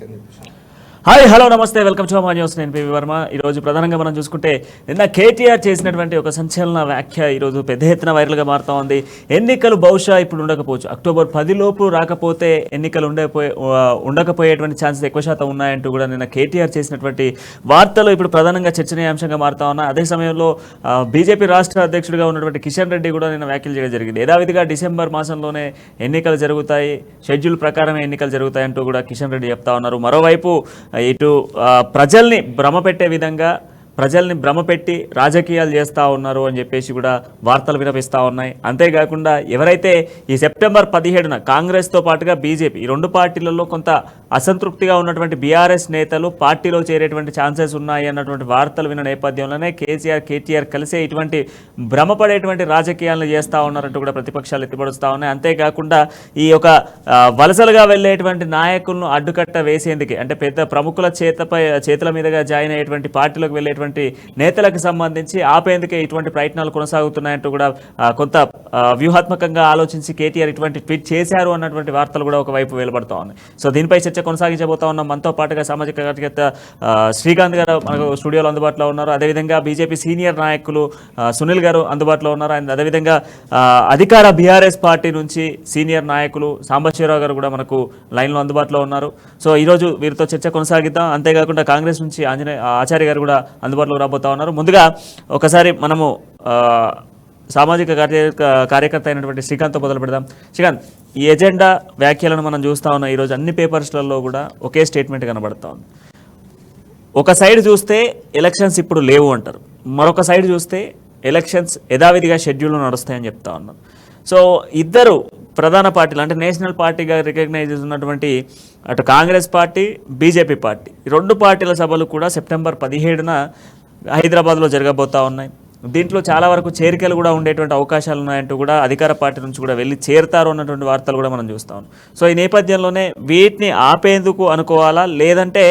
అని చెప్పేసి. Hi hello నమస్తే వెల్కమ్ టు మా న్యూస్. నేను పివి వర్మ. ఈరోజు ప్రధానంగా మనం చూసుకుంటే నిన్న కేటీఆర్ చేసినటువంటి ఒక సంచలన వ్యాఖ్య ఈరోజు పెద్ద ఎత్తున వైరల్గా మారుతూ ఉంది. ఎన్నికలు బహుశా ఇప్పుడు ఉండకపోవచ్చు, అక్టోబర్ 10 లోపు రాకపోతే ఎన్నికలు ఉండకపోయేటువంటి ఛాన్సెస్ ఎక్కువ శాతం ఉన్నాయంటూ కూడా నిన్న కేటీఆర్ చేసినటువంటి వార్తలు ఇప్పుడు ప్రధానంగా చర్చనీయాంశంగా మారుతా ఉన్నాయి. అదే సమయంలో బీజేపీ రాష్ట్ర అధ్యక్షుడిగా ఉన్నటువంటి కిషన్ రెడ్డి కూడా నిన్న వ్యాఖ్యలు చేయడం జరిగింది. యథావిధిగా డిసెంబర్ మాసంలోనే ఎన్నికలు జరుగుతాయి, షెడ్యూల్ ప్రకారమే ఎన్నికలు జరుగుతాయంటూ కూడా కిషన్ రెడ్డి చెప్తా ఉన్నారు. మరోవైపు ఇటు ప్రజల్ని భ్రమపెట్టే విధంగా ప్రజల్ని భ్రమపెట్టి రాజకీయాలు చేస్తూ ఉన్నారు అని చెప్పేసి కూడా వార్తలు వినిపిస్తూ ఉన్నాయి. అంతేకాకుండా ఎవరైతే ఈ సెప్టెంబర్ 17న కాంగ్రెస్తో పాటుగా బీజేపీ ఈ రెండు పార్టీలలో కొంత అసంతృప్తిగా ఉన్నటువంటి బీఆర్ఎస్ నేతలు పార్టీలో చేరేటువంటి ఛాన్సెస్ ఉన్నాయి అన్నటువంటి వార్తలు విన్న నేపథ్యంలోనే కేటీఆర్ కలిసే ఇటువంటి భ్రమపడేటువంటి రాజకీయాలను చేస్తూ ఉన్నారంటూ కూడా ప్రతిపక్షాలు ఎత్తిపడుస్తూ ఉన్నాయి. అంతేకాకుండా ఈ యొక్క వలసలుగా వెళ్ళేటువంటి నాయకులను అడ్డుకట్ట వేసేందుకే, అంటే పెద్ద ప్రముఖుల చేతుల మీదుగా జాయిన్ అయ్యేటువంటి పార్టీలకు వెళ్ళేటువంటి నేతలకు సంబంధించి ఆపేందుకే ఇటువంటి ప్రయత్నాలు కొనసాగుతున్నాయంటూ కూడా కొంత వ్యూహాత్మకంగా ఆలోచించి కేటీఆర్ ఇటువంటి ట్వీట్ చేశారు అన్నటువంటి వార్తలు కూడా ఒకవైపు వెలువడుతూ ఉన్నాయి. సో దీనిపై చర్చ కొనసాగించబోతా ఉన్నాం. మనతో పాటుగా సామాజిక కార్యకర్త శ్రీకాంత్ గారు మనకు స్టూడియోలో అందుబాటులో ఉన్నారు. అదేవిధంగా బీజేపీ సీనియర్ నాయకులు సునీల్ గారు అందుబాటులో ఉన్నారు. అండ్ అదేవిధంగా అధికార బీఆర్ఎస్ పార్టీ నుంచి సీనియర్ నాయకులు సాంబశివరావు గారు కూడా మనకు లైన్లో అందుబాటులో ఉన్నారు. సో ఈరోజు వీరితో చర్చ కొనసాగిద్దాం. అంతేకాకుండా కాంగ్రెస్ నుంచి ఆచార్య గారు కూడా అందుబాటులో రాబోతా ఉన్నారు. ముందుగా ఒకసారి మనము సామాజిక కార్యకర్త అయినటువంటి శ్రీకాంత్తో మొదలు పెడదాం. శ్రీకాంత్, ఈ ఎజెండా వ్యాఖ్యలను మనం చూస్తూ ఉన్నాం. ఈరోజు అన్ని పేపర్స్లలో కూడా ఒకే స్టేట్మెంట్ కనబడతా ఉంది. ఒక సైడ్ చూస్తే ఎలక్షన్స్ ఇప్పుడు లేవు అంటారు, మరొక సైడ్ చూస్తే ఎలక్షన్స్ యథావిధిగా షెడ్యూల్లో నడుస్తాయని చెప్తా ఉన్నారు. సో ఇద్దరు ప్రధాన పార్టీలు, అంటే నేషనల్ పార్టీగా రికగ్నైజ్ ఉన్నటువంటి అటు కాంగ్రెస్ పార్టీ, బీజేపీ పార్టీ, ఈ రెండు పార్టీల సభలు కూడా సెప్టెంబర్ 17న హైదరాబాద్లో జరగబోతూ ఉన్నాయి. దీంట్లో చాలా వరకు చేరికలు కూడా ఉండేటువంటి అవకాశాలు ఉన్నాయంటూ కూడా అధికార పార్టీ నుంచి కూడా వెళ్ళి చేరుతారు అన్నటువంటి వార్తలు కూడా మనం చూస్తా ఉన్నాం. సో ఈ నేపథ్యంలోనే వీటిని ఆపేందుకు అనుకోవాలా, లేదంటే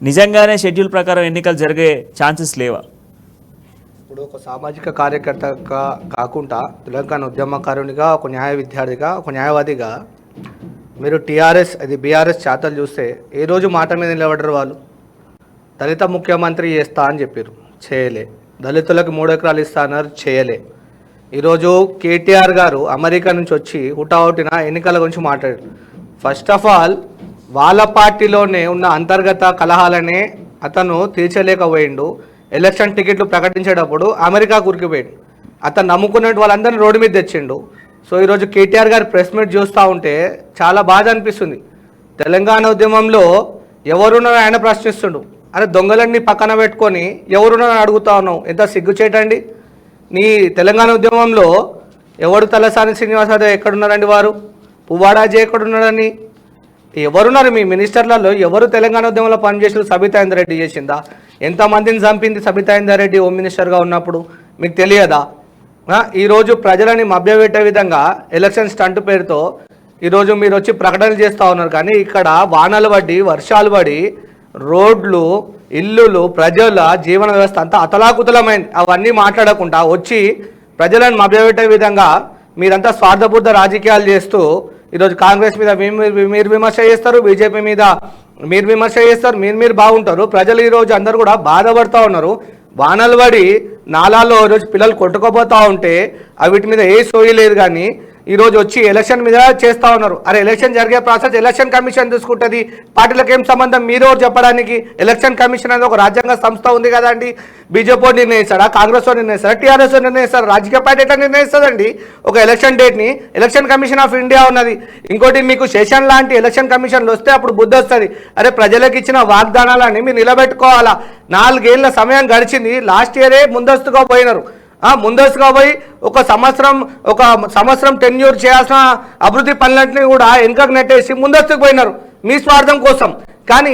నిజంగానే షెడ్యూల్ ప్రకారం ఎన్నికలు జరిగే ఛాన్సెస్ లేవా? ఇప్పుడు ఒక సామాజిక కార్యకర్తగా కాకుండా తెలంగాణ ఉద్యమకారునిగా, ఒక న్యాయ విద్యార్థిగా, ఒక న్యాయవాదిగా మీరు టీఆర్ఎస్ అది బీఆర్ఎస్ చేతలు చూస్తే ఏ రోజు మాట మీద నిలబడరు. వాళ్ళు దళిత ముఖ్యమంత్రి చేస్తా అని చెప్పారు, చేయలే. దళితులకు 3 ఎకరాలు ఇస్తా అన్నారు, చేయలే. ఈరోజు కేటీఆర్ గారు అమెరికా నుంచి వచ్చి హుటాహుటిన ఎన్నికల గురించి మాట్లాడారు. ఫస్ట్ ఆఫ్ ఆల్ వాళ్ళ పార్టీలోనే ఉన్న అంతర్గత కలహాలనే అతను తీర్చలేకపోయిండు. ఎలక్షన్ టికెట్లు ప్రకటించేటప్పుడు అమెరికా కురికిపోయిండు. అతను నమ్ముకున్న వాళ్ళందరినీ రోడ్డు మీద తెచ్చిండు. సో ఈరోజు కేటీఆర్ గారి ప్రెస్ మీట్ చూస్తూ ఉంటే చాలా బాధ అనిపిస్తుంది. తెలంగాణ ఉద్యమంలో ఎవరున్నారో ఆయన ప్రశ్నిస్తుండు. అరే దొంగలన్నీ పక్కన పెట్టుకొని ఎవరున్నారని అడుగుతా ఉన్నావు, ఎంత సిగ్గుచేటండి. నీ తెలంగాణ ఉద్యమంలో ఎవరు తలసాని శ్రీనివాసరావు ఎక్కడున్నారండి, వారు పువ్వాడాజీ ఎక్కడున్నారని ఎవరున్నారు? మీ మినిస్టర్లలో ఎవరు తెలంగాణ ఉద్యమంలో పనిచేసిన? సబితా ఇంద్రారెడ్డి చేసిందా? ఎంతమందిని చంపింది సబితా ఇంద్రారెడ్డి హోమ్ మినిస్టర్గా ఉన్నప్పుడు? మీకు తెలియదా? ఈరోజు ప్రజలని మభ్యపెట్టే విధంగా ఎలక్షన్ స్టంట్ పేరుతో ఈరోజు మీరు వచ్చి ప్రకటనలు చేస్తూ ఉన్నారు. కానీ ఇక్కడ వానలు పడి, వర్షాలు పడి, రోడ్లు, ఇల్లులు, ప్రజల జీవన వ్యవస్థ అంతా అతలాకుతలమైంది. అవన్నీ మాట్లాడకుండా వచ్చి ప్రజలను మభ్యపెట్టే విధంగా మీరంతా స్వార్థబుద్ధ రాజకీయాలు చేస్తూ ఈరోజు కాంగ్రెస్ మీద మీరు విమర్శ చేస్తారు, బీజేపీ మీద మీరు విమర్శ చేస్తారు, మీరు బాగుంటారు. ప్రజలు ఈరోజు అందరూ కూడా బాధపడుతూ ఉన్నారు. వానలు పడి నాలాల్లో ఈరోజు పిల్లలు కొట్టుకోపోతూ ఉంటే వీటి మీద ఏ సోయి లేదు. కానీ ఈరోజు వచ్చి ఎలక్షన్ మీద చేస్తూ ఉన్నారు. అరే ఎలక్షన్ జరిగే ప్రాసెస్ ఎలక్షన్ కమిషన్ చూసుకుంటుంది, పార్టీలకు ఏం సంబంధం? మీరు చెప్పడానికి ఎలక్షన్ కమిషన్ అనేది ఒక రాజ్యాంగ సంస్థ ఉంది కదండి. బీజేపీ నిర్ణయిస్తాడా, కాంగ్రెస్ నిర్ణయిస్తాడా, టీఆర్ఎస్ నిర్ణయిస్తారా? రాజకీయ పార్టీ ఎట్లా నిర్ణయిస్తుందండి ఒక ఎలక్షన్ డేట్ని? ఎలక్షన్ కమిషన్ ఆఫ్ ఇండియా ఉన్నది. ఇంకోటి మీకు సెషన్ లాంటి ఎలక్షన్ కమిషన్లు వస్తే అప్పుడు బుద్ధి వస్తుంది. అరే ప్రజలకు ఇచ్చిన వాగ్దానాలని మీరు నిలబెట్టుకోవాలా. 4 ఏళ్ల సమయం గడిచింది. లాస్ట్ ఇయరే ముందస్తుగా పోయినారు. ముందస్తుగా పోయి ఒక సంవత్సరం టెన్యూర్ చేయాల్సిన అభివృద్ధి పనులన్నింటినీ కూడా వెనుకకు నెట్టేసి ముందస్తుకు పోయినారు మీ స్వార్థం కోసం. కానీ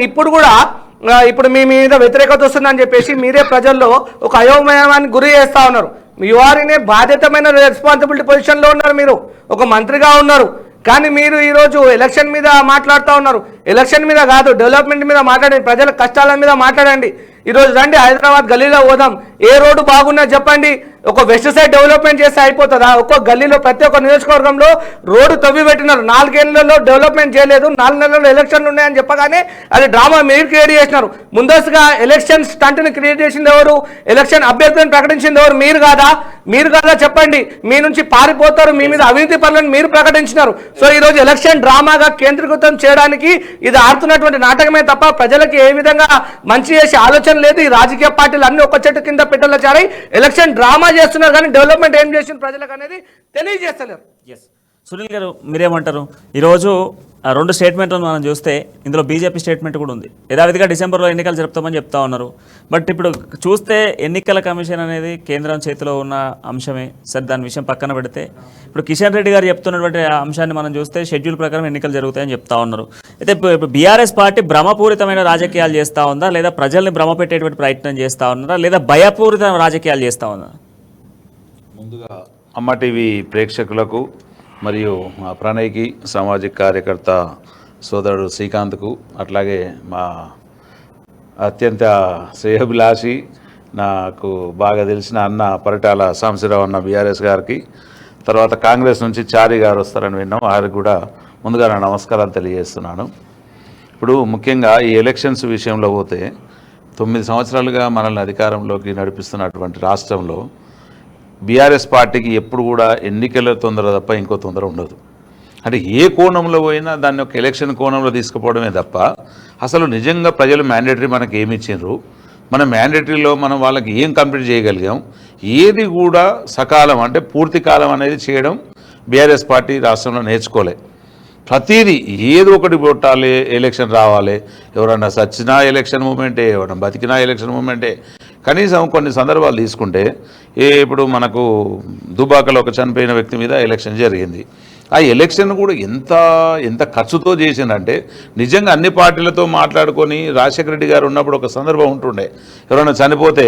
ఇప్పుడు మీ మీద వ్యతిరేకత వస్తుందని చెప్పేసి మీరే ప్రజల్లో ఒక అయోమయానికి గురి చేస్తూ ఉన్నారు. యువారినే బాధ్యతమైన రెస్పాన్సిబిలిటీ పొజిషన్లో ఉన్నారు, మీరు ఒక మంత్రిగా ఉన్నారు. కానీ మీరు ఈరోజు ఎలక్షన్ మీద మాట్లాడుతూ ఉన్నారు. ఎలక్షన్ మీద కాదు, డెవలప్మెంట్ మీద మాట్లాడండి, ప్రజల కష్టాల మీద మాట్లాడండి. ఈరోజు రండి హైదరాబాద్ గల్లీలో పోదాం, ఏ రోడ్డు బాగున్నా చెప్పండి. ఒక వెస్ట్ సైడ్ డెవలప్మెంట్ చేస్తే అయిపోతుందా? ఒక్కొక్క గల్లీలో ప్రతి ఒక్క నియోజకవర్గంలో రోడ్డు తవ్వి పెట్టినారు. 4 ఏళ్లలో డెవలప్మెంట్ చేయలేదు. 4 నెలల్లో ఎలక్షన్లు ఉన్నాయని చెప్పగానే అది డ్రామా మీరు క్రియేట్ చేసినారు. ముందస్తుగా ఎలక్షన్ స్టంట్ని క్రియేట్ చేసింది ఎవరు? ఎలక్షన్ అభ్యర్థిని ప్రకటించింది ఎవరు? మీరు కాదా? మీరు కాదా చెప్పండి. మీ నుంచి పారిపోతారు, మీ మీద అవినీతి పనులను మీరు ప్రకటించినారు. సో ఈరోజు ఎలక్షన్ డ్రామాగా కేంద్రీకృతం చేయడానికి ఇది ఆడుతున్నటువంటి నాటకమే తప్ప ప్రజలకి ఏ విధంగా మంచి చేసే ఆలోచన లేదు. ఈ రాజకీయ పార్టీలు అన్ని ఒక్క చెట్టు కింద పెట్టలో చేరి ఎలక్షన్ డ్రామా చేస్తున్నారు, కానీ డెవలప్మెంట్ ఏం చేసిన ప్రజలకు అనేది తెలియజేస్తలేరు. సునీల్ గారు మీరేమంటారు? ఈరోజు 2 స్టేట్మెంట్లను మనం చూస్తే ఇందులో బీజేపీ స్టేట్మెంట్ కూడా ఉంది. యథావిధిగా డిసెంబర్లో ఎన్నికలు జరుపుతామని చెప్తా ఉన్నారు. బట్ ఇప్పుడు చూస్తే ఎన్నికల కమిషన్ అనేది కేంద్రం చేతిలో ఉన్న అంశమే. సరే, దాని విషయం పక్కన పెడితే ఇప్పుడు కిషన్ రెడ్డి గారు చెప్తున్నటువంటి అంశాన్ని మనం చూస్తే షెడ్యూల్ ప్రకారం ఎన్నికలు జరుగుతాయని చెప్తా ఉన్నారు. అయితే ఇప్పుడు బీఆర్ఎస్ పార్టీ భ్రమపూరితమైన రాజకీయాలు చేస్తూ ఉందా, లేదా ప్రజల్ని భ్రమ పెట్టేటువంటి ప్రయత్నం చేస్తూ ఉన్నారా, లేదా భయపూరిత రాజకీయాలు చేస్తూ ఉందా? ముందుగా అమ్మ టీవీ ప్రేక్షకులకు మరియు మా ప్రణయ్కి, సామాజిక కార్యకర్త సోదరుడు శ్రీకాంత్కు, అట్లాగే మా అత్యంత శ్రేయోభిలాషి నాకు బాగా తెలిసిన అన్న పరిటాల సాంబశివరావు అన్న బీఆర్ఎస్ గారికి, తర్వాత కాంగ్రెస్ నుంచి చారి గారు వస్తారని విన్నాం. వారికి కూడా ముందుగా నా నమస్కారాలు తెలియజేస్తున్నాను. ఇప్పుడు ముఖ్యంగా ఈ ఎలక్షన్స్ విషయంలో పోతే 9 సంవత్సరాలుగా మనల్ని అధికారంలోకి నడిపిస్తున్నటువంటి రాష్ట్రంలో బీఆర్ఎస్ పార్టీకి ఎప్పుడు కూడా ఎన్నికల తొందర తప్ప ఇంకో తొందర ఉండదు. అంటే ఏ కోణంలో పోయినా దాన్ని ఒక ఎలక్షన్ కోణంలో తీసుకుపోవడమే తప్ప అసలు నిజంగా ప్రజలు మ్యాండేటరీ మనకి ఏమి ఇచ్చిండ్రు, మన మ్యాండేటరీలో మనం వాళ్ళకి ఏం కంప్లీట్ చేయగలిగాం, ఏది కూడా సకాలం అంటే పూర్తి కాలం అనేది చేయడం బీఆర్ఎస్ పార్టీ రాష్ట్రంలో నేర్చుకోలే. ప్రతిదీ ఏదో ఒకటి కొట్టాలి, ఎలక్షన్ రావాలి, ఎవరన్నా సచ్చినా ఎలక్షన్ మూమెంటే, ఎవరన్నా బతికినా ఎలక్షన్ మూమెంటే. కనీసం కొన్ని సందర్భాలు తీసుకుంటే ఇప్పుడు మనకు దుబాకలో ఒక చనిపోయిన వ్యక్తి మీద ఎలక్షన్ జరిగింది. ఆ ఎలక్షన్ కూడా ఎంత ఖర్చుతో చేసిందంటే నిజంగా అన్ని పార్టీలతో మాట్లాడుకొని రాజశేఖర రెడ్డి గారు ఉన్నప్పుడు ఒక సందర్భం ఉంటుండే, ఎవరైనా చనిపోతే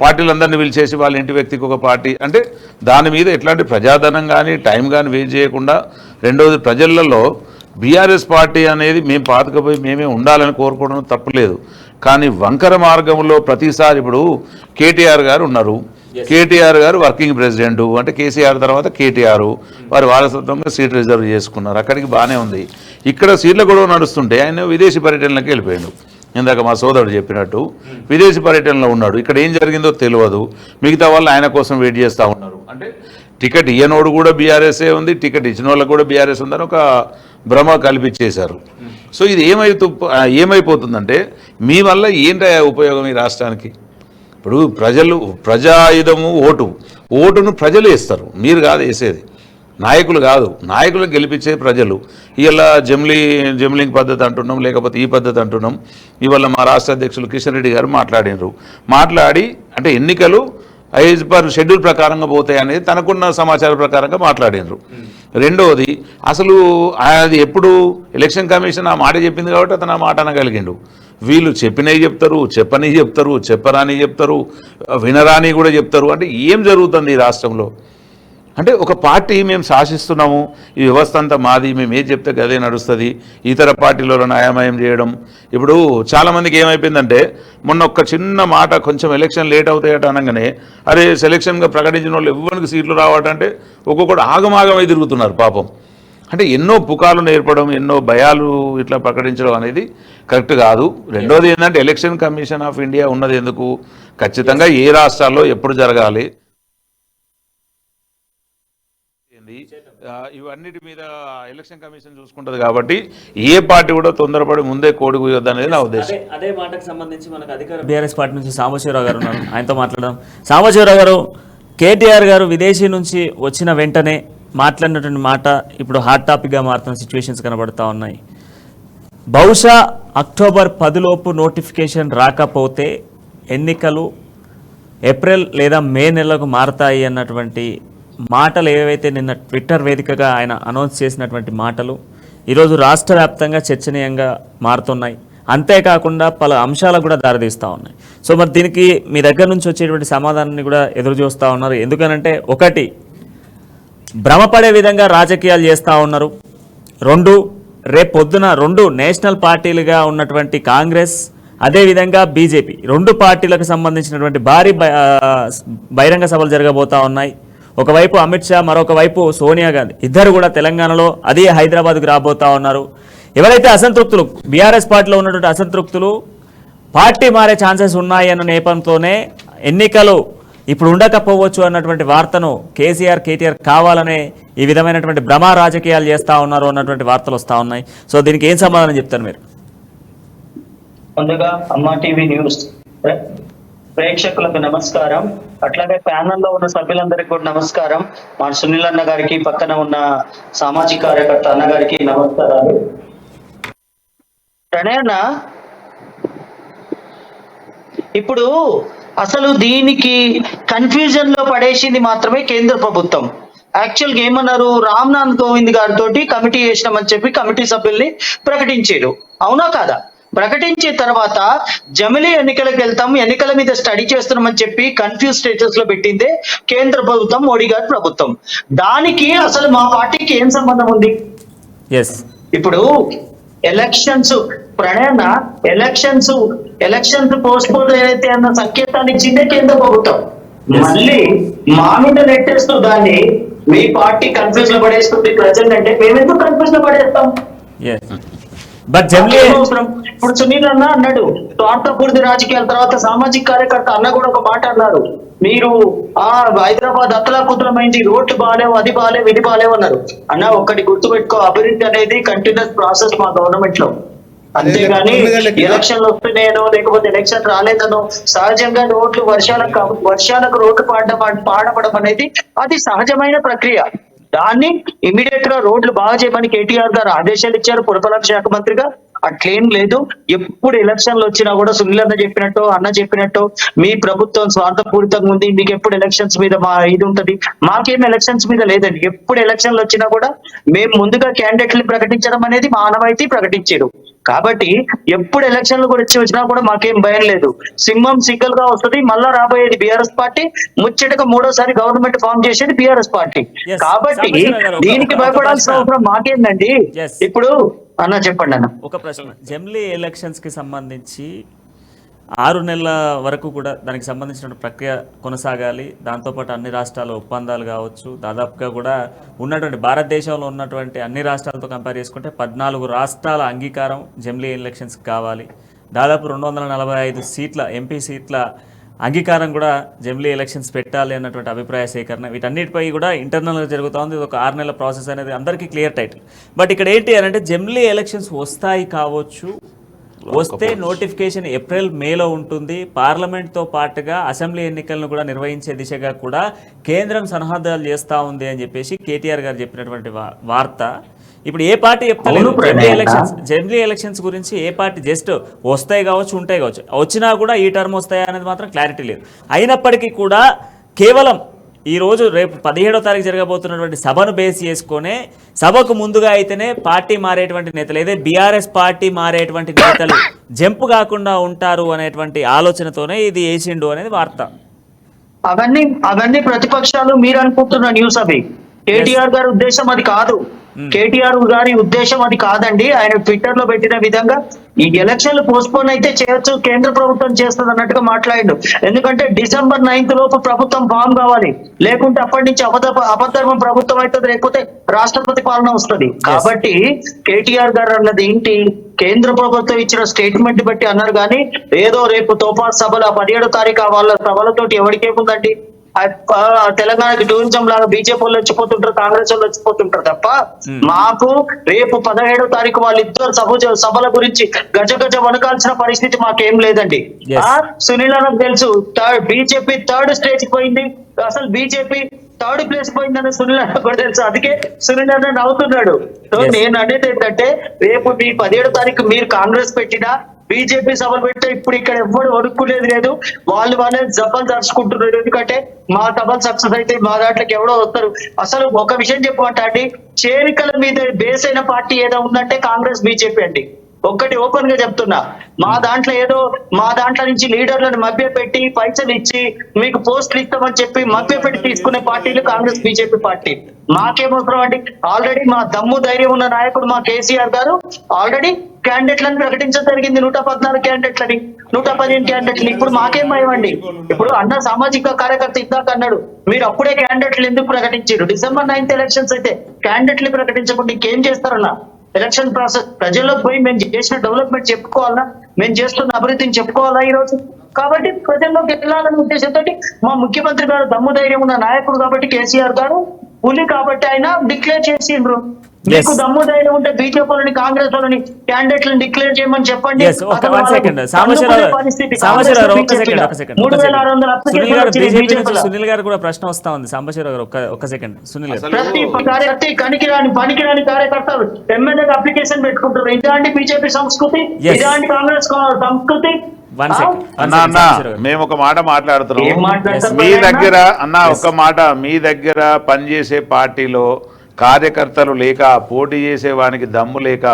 పార్టీలందరినీ పిలిచేసి వాళ్ళ ఇంటి వ్యక్తికి ఒక పార్టీ అంటే దాని మీద ఎట్లాంటి ప్రజాధనం కానీ టైం కానీ వేస్ట్ చేయకుండా. రెండవది, ప్రజలలో బీఆర్ఎస్ పార్టీ అనేది మేము పాతకపోయి మేమే ఉండాలని కోరుకోవడం తప్పులేదు, కానీ వంకర మార్గంలో ప్రతిసారి ఇప్పుడు కేటీఆర్ గారు ఉన్నారు, కేటీఆర్ గారు వర్కింగ్ ప్రెసిడెంట్ అంటే కేసీఆర్ తర్వాత కేటీఆర్ వారి వారసత్వంగా సీట్ రిజర్వ్ చేసుకున్నారు, అక్కడికి బాగానే ఉంది. ఇక్కడ సీట్ల గొడవ నడుస్తుంటే ఆయన విదేశీ పర్యటనలకు వెళ్ళిపోయాడు. ఇందాక మా సోదరుడు చెప్పినట్టు విదేశీ పర్యటనలో ఉన్నాడు. ఇక్కడ ఏం జరిగిందో తెలియదు, మిగతా వాళ్ళు ఆయన కోసం వెయిట్ చేస్తూ ఉన్నారు. అంటే టికెట్ ఇయ్యనోడు కూడా బీఆర్ఎస్ఏ ఉంది, టికెట్ ఇచ్చిన వాళ్ళకు కూడా బీఆర్ఎస్ ఉందని ఒక భ్రమ కల్పించేశారు. సో ఇది ఏమైపోతుందంటే మీ వల్ల ఏంటి ఉపయోగం ఈ రాష్ట్రానికి? ఇప్పుడు ప్రజాయుధము ఓటును ప్రజలు వేస్తారు, మీరు కాదు వేసేది, నాయకులు కాదు. నాయకులు గెలిపించే ప్రజలు. ఇవాళ జమ్లింగ్ పద్ధతి అంటున్నాం, లేకపోతే ఈ పద్ధతి అంటున్నాం. ఇవాళ మా రాష్ట్ర అధ్యక్షులు కిషన్ రెడ్డి గారు మాట్లాడి అంటే ఎన్నికలు యాజ్ పర్ షెడ్యూల్ ప్రకారంగా పోతాయి అనేది తనకున్న సమాచారం ప్రకారంగా మాట్లాడినారు. రెండవది, అసలు అది ఎప్పుడు ఎలక్షన్ కమిషన్ ఆ మాట చెప్పింది కాబట్టి అతను ఆ మాట అనగలిగిండు. వీళ్ళు చెప్పినవి చెప్తారు, చెప్పరాని చెప్తారు, వినరాని కూడా చెప్తారు. అంటే ఏం జరుగుతుంది ఈ రాష్ట్రంలో? అంటే ఒక పార్టీ మేము శాసిస్తున్నాము, ఈ వ్యవస్థ అంతా మాది, మేము ఏం చెప్తే గదే నడుస్తుంది, ఇతర పార్టీలలో న్యాయమయం చేయడం. ఇప్పుడు చాలామందికి ఏమైపోయిందంటే మొన్న ఒక్క చిన్న మాట కొంచెం ఎలక్షన్ లేట్ అవుతాయట అనగానే అరే సెలక్షన్గా ప్రకటించిన వాళ్ళు ఎవరికి సీట్లు రావటంటే ఒక్కొక్కటి ఆగమాగమై తిరుగుతున్నారు పాపం. అంటే ఎన్నో పుకార్లు నేర్పడం, ఎన్నో భయాలు ఇట్లా ప్రకటించడం అనేది కరెక్ట్ కాదు. రెండోది ఏంటంటే ఎలక్షన్ కమిషన్ ఆఫ్ ఇండియా ఉన్నది ఎందుకు? ఖచ్చితంగా ఏ రాష్ట్రాల్లో ఎప్పుడు జరగాలి ఇవన్నిటి మీద ఎలక్షన్ కమిషన్ చూసుకుంటది కాబట్టి ఏ పార్టీ కూడా తొందరపడి ముందే కోడి కూయొద్దు అనేది నా ఉద్దేశం. అదే మాటకు సంబంధించి మనకు అధికార బీఆర్ఎస్ పార్టీ నుంచి సాంబశివరావు గారు ఉన్నారు, ఆయనతో మాట్లాడదాం. సాంబశివరావు గారు, కేటీఆర్ గారు విదేశీ నుంచి వచ్చిన వెంటనే మాట్లాడినటువంటి మాట ఇప్పుడు హాట్ టాపిక్గా మారుతున్న సిచ్యువేషన్స్ కనబడుతూ ఉన్నాయి. బహుశా అక్టోబర్ 10 లోపు నోటిఫికేషన్ రాకపోతే ఎన్నికలు ఏప్రిల్ లేదా మే నెలకు మారతాయి అన్నటువంటి మాటలు ఏవైతే నిన్న ట్విట్టర్ వేదికగా ఆయన అనౌన్స్ చేసినటువంటి మాటలు ఈరోజు రాష్ట్ర వ్యాప్తంగా చర్చనీయంగా మారుతున్నాయి. అంతేకాకుండా పలు అంశాలకు కూడా దారితీస్తూ ఉన్నాయి. సో మరి దీనికి మీ దగ్గర నుంచి వచ్చేటువంటి సమాధానాన్ని కూడా ఎదురు చూస్తూ ఉన్నారు. ఎందుకనంటే ఒకటి, భ్రమపడే విధంగా రాజకీయాలు చేస్తూ ఉన్నారు. 2, రేపు పొద్దున 2 నేషనల్ పార్టీలుగా ఉన్నటువంటి కాంగ్రెస్ అదేవిధంగా బీజేపీ, రెండు పార్టీలకు సంబంధించినటువంటి భారీ బహిరంగ సభలు జరగబోతా ఉన్నాయి. ఒకవైపు అమిత్ షా, మరొక వైపు సోనియా గాంధీ, ఇద్దరు కూడా తెలంగాణలో అదే హైదరాబాద్కు రాబోతా ఉన్నారు. ఎవరైతే అసంతృప్తులు, బీఆర్ఎస్ పార్టీలో ఉన్నటువంటి అసంతృప్తులు పార్టీ మారే ఛాన్సెస్ ఉన్నాయి అన్న నేపథ్యంతోనే ఎన్నికలు ఇప్పుడు ఉండకపోవచ్చు అన్నటువంటి వార్తను కేటీఆర్ కావాలనే ఈ విధమైనటువంటి భ్రమ రాజకీయాలు చేస్తూ ఉన్నారు అన్నటువంటి వార్తలు వస్తూ ఉన్నాయి. సో దీనికి ఏం సమాధానం చెప్తారు మీరు? ముందుగా అమ్మా టీవీ న్యూస్ ప్రేక్షకులకు నమస్కారం. అట్లాగే ప్యానల్లో ఉన్న సభ్యులందరికీ కూడా నమస్కారం. మా సునీల్ అన్న గారికి, పక్కన ఉన్న సామాజిక కార్యకర్త అన్న గారికి నమస్కారాలు. ప్రణయన్న, ఇప్పుడు అసలు దీనికి కన్ఫ్యూజన్ లో పడేసింది మాత్రమే కేంద్ర ప్రభుత్వం. యాక్చువల్ గా ఏమన్నారు, రామ్నాథ్ కోవింద్ గారితో కమిటీ చేసినామని చెప్పి కమిటీ సభ్యుల్ని ప్రకటించారు. అవునా కాదా? ప్రకటించిన తర్వాత జమిలీ ఎన్నికలకు వెళ్తాం, ఎన్నికల మీద స్టడీ చేస్తున్నామని చెప్పి కన్ఫ్యూజ్ స్టేటస్ లో పెట్టిందే కేంద్ర ప్రభుత్వం, మోడీ గారి ప్రభుత్వం. దానికి అసలు మా పార్టీకి ఏం సంబంధం ఉంది? ఇప్పుడు ఎలక్షన్స్ ప్రణయన ఎలక్షన్స్ పోస్ట్పోన్ ఏదైతే అన్న సంకేతాన్ని ఇచ్చిందే కేంద్ర ప్రభుత్వం. మళ్ళీ మా మీద నెట్టేస్తూ దాన్ని మీ పార్టీ కన్ఫ్యూజ్ లో పడేస్తుంది ప్రజెంట్ అంటే మేమెందుకు కన్ఫ్యూజ్ లో పడేస్తాం? ఇప్పుడు సునీల్ అన్న అన్నాడు స్వార్థపూర్తి రాజకీయాల తర్వాత సామాజిక కార్యకర్త అన్న కూడా ఒక మాట అన్నారు, మీరు హైదరాబాద్ అతలాకుతలమైంది, రోడ్లు బాగాలేవు, అది బాగాలేవు, ఇది బాగాలేవు అన్నారు. అన్న ఒక్కటి గుర్తుపెట్టుకో, అభివృద్ధి అనేది కంటిన్యూస్ ప్రాసెస్ మా గవర్నమెంట్ లో. అంతేగాని ఎలక్షన్లు వస్తున్నాయనో లేకపోతే ఎలక్షన్ రాలేదనో, సహజంగా రోడ్లు వర్షాలకు రోడ్లు పాడపడం అనేది అది సహజమైన ప్రక్రియ. దాన్ని ఇమీడియట్ గా రోడ్లు బాగా చేయమని కేటీఆర్ గారు ఆదేశాలు ఇచ్చారు పురపాలక శాఖ మంత్రిగా. అట్లేం లేదు. ఎప్పుడు ఎలక్షన్లు వచ్చినా కూడా సునీల్ అన్న చెప్పినట్టు, అన్న చెప్పినట్టు మీ ప్రభుత్వం స్వార్థపూరితంగా ఉంది, మీకు ఎప్పుడు ఎలక్షన్స్ మీద మా ఇది ఉంటది. మాకేం ఎలక్షన్స్ మీద లేదండి. ఎప్పుడు ఎలక్షన్లు వచ్చినా కూడా మేము ముందుగా క్యాండిడేట్లు ప్రకటించడం అనేది మా ఆనవాయితీ ప్రకటించారు. కాబట్టి ఎప్పుడు ఎలక్షన్లు గురించి వచ్చినా కూడా మాకేం భయం లేదు. సింహం సింగిల్ గా వస్తుంది. మళ్ళా రాబోయేది బీఆర్ఎస్ పార్టీ, ముచ్చటగా మూడోసారి గవర్నమెంట్ ఫామ్ చేసేది బీఆర్ఎస్ పార్టీ. కాబట్టి దీనికి భయపడాల్సిన అవసరం మాకేందండి. ఇప్పుడు అన్న చెప్పండి అన్న. ఒక ప్రశ్న, జమిలీ ఎలక్షన్స్ కి సంబంధించి 6 నెలల వరకు కూడా దానికి సంబంధించిన ప్రక్రియ కొనసాగాలి. దాంతోపాటు అన్ని రాష్ట్రాల ఒప్పందాలు కావచ్చు, దాదాపుగా కూడా ఉన్నటువంటి భారతదేశంలో ఉన్నటువంటి అన్ని రాష్ట్రాలతో కంపేర్ చేసుకుంటే 14 రాష్ట్రాల అంగీకారం జమిలీ ఎలక్షన్స్కి కావాలి. దాదాపు 245 సీట్ల ఎంపీ సీట్ల అంగీకారం కూడా జమిలీ ఎలక్షన్స్ పెట్టాలి అన్నటువంటి అభిప్రాయ సేకరణ. వీటన్నిటిపై కూడా ఇంటర్నల్గా జరుగుతూ ఉంది. ఇది ఒక 6 నెలల ప్రాసెస్ అనేది అందరికీ క్లియర్ టైటిల్. బట్ ఇక్కడ ఏంటి అని అంటే జమిలీ ఎలక్షన్స్ వస్తాయి కావచ్చు, వస్తే నోటిఫికేషన్ ఏప్రిల్ మేలో ఉంటుంది. పార్లమెంట్తో పాటుగా అసెంబ్లీ ఎన్నికలను కూడా నిర్వహించే దిశగా కూడా కేంద్రం సన్నాహాలు చేస్తూ ఉంది అని చెప్పేసి కేటీఆర్ గారు చెప్పినటువంటి వార్త. ఇప్పుడు ఏ పార్టీ చెప్తలేదు జమిలీ ఎలక్షన్స్ గురించి. ఏ పార్టీ జస్ట్ వస్తాయి కావచ్చు, ఉంటాయి కావచ్చు, వచ్చినా కూడా ఈ టర్మ్ వస్తాయా అనేది మాత్రం క్లారిటీ లేదు. అయినప్పటికీ కూడా కేవలం ఈరోజు రేపు 17వ తారీఖు జరగబోతున్నటువంటి సభను బేస్ చేసుకునే, సభకు ముందుగా అయితేనే పార్టీ మారేటువంటి నేతలు, ఏదైతే బీఆర్ఎస్ పార్టీ మారేటువంటి నేతలు జంపు కాకుండా ఉంటారు అనేటువంటి ఆలోచనతోనే ఇది వేసిండు అనేది వార్త. అవన్నీ ప్రతిపక్షాలు మీరు అనుకుంటున్న న్యూస్. అవి కేటీఆర్ గారి ఉద్దేశం అది కాదు. కేటీఆర్ గారి ఉద్దేశం అది కాదండి. ఆయన ట్విట్టర్ లో పెట్టిన విధంగా ఈ ఎలక్షన్లు పోస్ట్పోన్ అయితే చేయొచ్చు, కేంద్ర ప్రభుత్వం చేస్తుంది అన్నట్టుగా మాట్లాడిండు. ఎందుకంటే December 9th లోపు ప్రభుత్వం ఫామ్ కావాలి, లేకుంటే అప్పటి నుంచి అపధర్మం ప్రభుత్వం అవుతుంది, లేకపోతే రాష్ట్రపతి పాలన వస్తుంది. కాబట్టి కేటీఆర్ గారు అన్నది ఏంటి, కేంద్ర ప్రభుత్వం ఇచ్చిన స్టేట్మెంట్ బట్టి అన్నారు. కానీ ఏదో రేపు తోఫా సభల 17వ తారీఖు వాళ్ళ సభలతోటి ఎవరికేముందండి. తెలంగాణకి టూరిజం లాగా బీజేపీ వాళ్ళు వచ్చిపోతుంటారు, కాంగ్రెస్ వాళ్ళు వచ్చిపోతుంటారు తప్ప మాకు రేపు 17వ తారీఖు వాళ్ళిద్దరు సభల గురించి గజ వణకాల్సిన పరిస్థితి మాకేం లేదండి. సునీల్ అన్నకు తెలుసు, బీజేపీ 3rd స్టేజ్ పోయింది. అసలు బీజేపీ 3rd ప్లేస్ పోయిందని సునీల్ అన్న కూడా తెలుసు. అందుకే సునీల్ అన్న నవ్వుతున్నాడు. సో నేను అనేది ఏంటంటే, రేపు మీ 17వ తారీఖు మీరు కాంగ్రెస్ పెట్టినా బీజేపీ సభలు పెడితే ఇప్పుడు ఇక్కడ ఎవ్వరు వణుక్కునేది లేదు. వాళ్ళే జబ్బలు దర్చుకుంటున్నారు. ఎందుకంటే మా సభలు సక్సెస్ అయితే మా దాంట్లోకి ఎవడో వస్తారు. అసలు ఒక విషయం చెప్పమంటే అండి, చేరికల మీద బేస్ అయిన పార్టీ ఏదో ఉందంటే కాంగ్రెస్ బీజేపీ అండి. ఒక్కటి ఓపెన్ గా చెప్తున్నా, మా దాంట్లో నుంచి లీడర్లను మభ్యపెట్టి పైసలు ఇచ్చి మీకు పోస్టులు ఇస్తామని చెప్పి మభ్యపెట్టి తీసుకునే పార్టీలు కాంగ్రెస్ బీజేపీ పార్టీ. మాకేమవసరం అండి? ఆల్రెడీ మా దమ్ము ధైర్యం ఉన్న నాయకుడు మా కేసీఆర్ గారు ఆల్రెడీ క్యాండిడేట్లను ప్రకటించడం జరిగింది. 114 క్యాండిడేట్లని, 115 క్యాండిడేట్లని. ఇప్పుడు మాకేం భయం అండి? ఇప్పుడు అన్న సామాజిక కార్యకర్త ఇందాక అన్నాడు, మీరు అప్పుడే క్యాండిడేట్లు ఎందుకు ప్రకటించారు? December 9th ఎలక్షన్స్ అయితే క్యాండిడేట్లు ప్రకటించకుండా ఇంకేం చేస్తారన్నా? ఎలక్షన్ ప్రాసెస్ ప్రజల్లోకి పోయి మేము చేసిన డెవలప్మెంట్ చెప్పుకోవాలా, మేము చేస్తున్న అభివృద్ధిని చెప్పుకోవాలా ఈ రోజు. కాబట్టి ప్రజల్లోకి వెళ్ళాలనే ఉద్దేశంతో మా ముఖ్యమంత్రి గారు దమ్ము ధైర్యం ఉన్న నాయకుడు కాబట్టి, కేసీఆర్ గారు పులి కాబట్టి ఆయన డిక్లేర్ చేసిండ్రు. మీకు దమ్ము ధైర్యం ఉంటే బీజేపీ వాళ్ళని, కాంగ్రెస్ వాళ్ళని క్యాండిడేట్లను డిక్లేర్ చేయమని చెప్పండి. సునీల్ గారు కూడా ప్రశ్న వస్తా ఉంది. సాంబశివరావు గారు ఒక్క సెకండ్. సునీల్ గారు, ప్రతి కార్యకర్త పనికిరాని కార్యకర్తలు ఎమ్మెల్యేకి అప్లికేషన్ పెట్టుకుంటారు. ఇలాంటి బీజేపీ సంస్కృతి, ఇలాంటి కాంగ్రెస్ సంస్కృతి. మేము ఒక మాట మాట్లాడుతున్నాం మీ దగ్గర అన్న, ఒక మాట, మీ దగ్గర పనిచేసే పార్టీలో కార్యకర్తలు లేక, పోటీ చేసే వానికి దమ్ము లేక,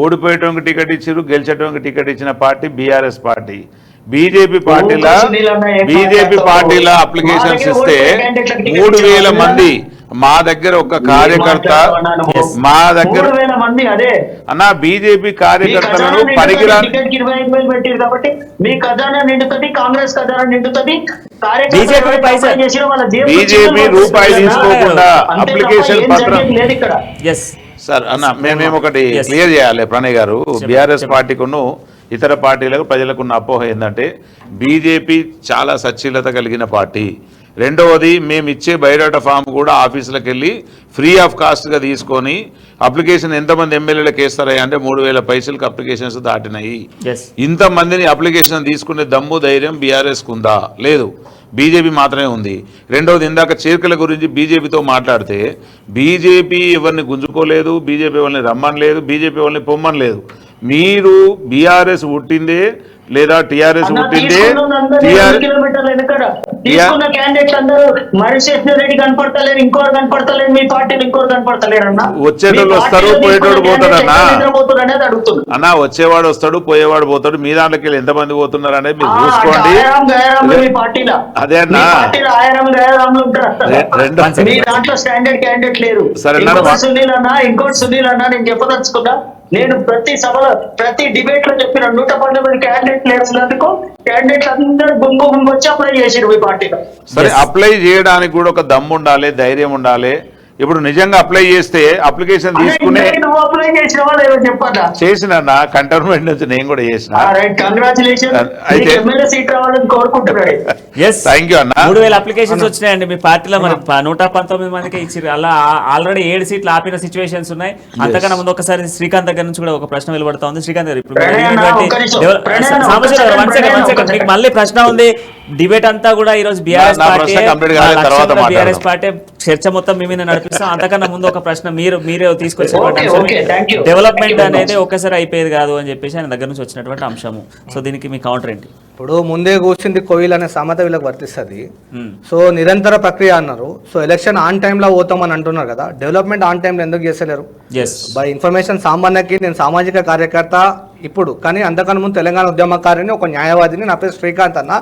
ఓడిపోయేటోనికి టికెట్ ఇచ్చారు, గెలిచేటోనికి టికెట్ ఇచ్చిన పార్టీ బీఆర్ఎస్ పార్టీ. బీజేపీ పార్టీల అప్లికేషన్స్ ఇస్తే 3000 మంది, మా దగ్గర ఒక కార్యకర్త, మా దగ్గర అన్న బీజేపీ కార్యకర్తలను పనికిరాని బీజేపీ రూపాయి తీసుకోకుండా అప్లికేషన్ పత్రం. సార్ అన్న, మేము ఒకటి క్లియర్ చేయాలి ప్రణయ్ గారు. బీఆర్ఎస్ పార్టీకును ఇతర పార్టీలకు ప్రజలకున్న అపోహ ఏంటంటే, బీజేపీ చాలా సచ్ఛీలత కలిగిన పార్టీ. రెండవది, మేము ఇచ్చే బయోడాటా ఫామ్ కూడా ఆఫీసులకు వెళ్ళి ఫ్రీ ఆఫ్ కాస్ట్గా తీసుకొని అప్లికేషన్ ఎంతమంది ఎమ్మెల్యేలకు వేస్తారయ్యా అంటే 3000 పైసలకు అప్లికేషన్స్ దాటినాయి. ఇంతమందిని అప్లికేషన్ తీసుకునే దమ్ము ధైర్యం బీఆర్ఎస్కు ఉందా? లేదు, బీజేపీ మాత్రమే ఉంది. రెండవది, ఇందాక చేరికల గురించి బీజేపీతో మాట్లాడితే, బీజేపీ ఎవరిని గుంజుకోలేదు, బీజేపీ ఎవరిని రమ్మనలేదు, బీజేపీ ఎవరిని పొమ్మనలేదు. మీరు బీఆర్ఎస్ పుట్టిందే లేదా టీఆర్ఎస్ పుట్టిందే, వచ్చేటోళ్ళు వస్తారు, పోయేటోడు పోతాడన్నా. అన్న, వచ్చేవాడు వస్తాడు, పోయేవాడు పోతాడు. మీ దాంట్లోకి వెళ్ళి ఎంతమంది పోతున్నారు అనేది మీరు చూసుకోండి. అదే అన్నా, ఇంకోటి సునీల్ అన్న, నేను చెప్పదలుచుకున్నా, నేను ప్రతి సభలో, ప్రతి డిబేట్ లో చెప్పిన 119 క్యాండిడేట్లు వేసినందుకు క్యాండిడేట్లు అందరూ గుంపు వచ్చి అప్లై చేసారు మీ పార్టీలో. సరే, అప్లై చేయడానికి కూడా ఒక దమ్ము ఉండాలి, ధైర్యం ఉండాలి. ఇప్పుడు నిజంగా అప్లై చేస్తే అప్లికేషన్ తీసుకునే చేసిన కంటోన్మెంట్ నుంచి నేను కూడా చేసిన. అయితే థ్యాంక్ యూ అన్న. 3000 అప్లికేషన్స్ వచ్చినాయండి మీ పార్టీలో. మరి 119 మందికి ఇచ్చారు. అలా ఆల్రెడీ 7 సీట్లు ఆపిన సిచ్యువేషన్స్ ఉన్నాయి. అంతకన్నా ముందు ఒకసారి శ్రీకాంత్ దగ్గర నుంచి కూడా ఒక ప్రశ్న వెలువడతా ఉంది. శ్రీకాంత్ గారు, ఇప్పుడు మీకు మళ్ళీ ప్రశ్న ఉంది. డిబేట్ అంతా కూడా ఈ రోజు బీఆర్ఎస్ పార్టీ చర్చ మొత్తం మీ మీద నడిపిస్తాం. అంతకన్నా ముందు ఒక ప్రశ్న మీరే తీసుకొచ్చినటువంటి డెవలప్మెంట్ అనేది ఒక్కసారి అయిపోయేది కాదు అని చెప్పేసి ఆయన దగ్గర నుంచి వచ్చినటువంటి అంశము. సో దీనికి మీ కౌంటర్ ఏంటి? ఇప్పుడు ముందే కూర్చుంది కోయిల్ అనే సామెత వీళ్ళకి వర్తిస్తుంది. సో నిరంతర ప్రక్రియ అన్నారు. సో ఎలక్షన్ ఆన్ టైంలో పోతామని అంటున్నారు కదా, డెవలప్మెంట్ ఆన్ టైంలో ఎందుకు చేస్తలేరు? బై ఇన్ఫర్మేషన్ సామాన్యకి, నేను సామాజిక కార్యకర్త ఇప్పుడు, కానీ అంతకన్నా ముందు తెలంగాణ ఉద్యమకారిని, ఒక న్యాయవాదిని. నా పేరు శ్రీకాంత్ అన్న.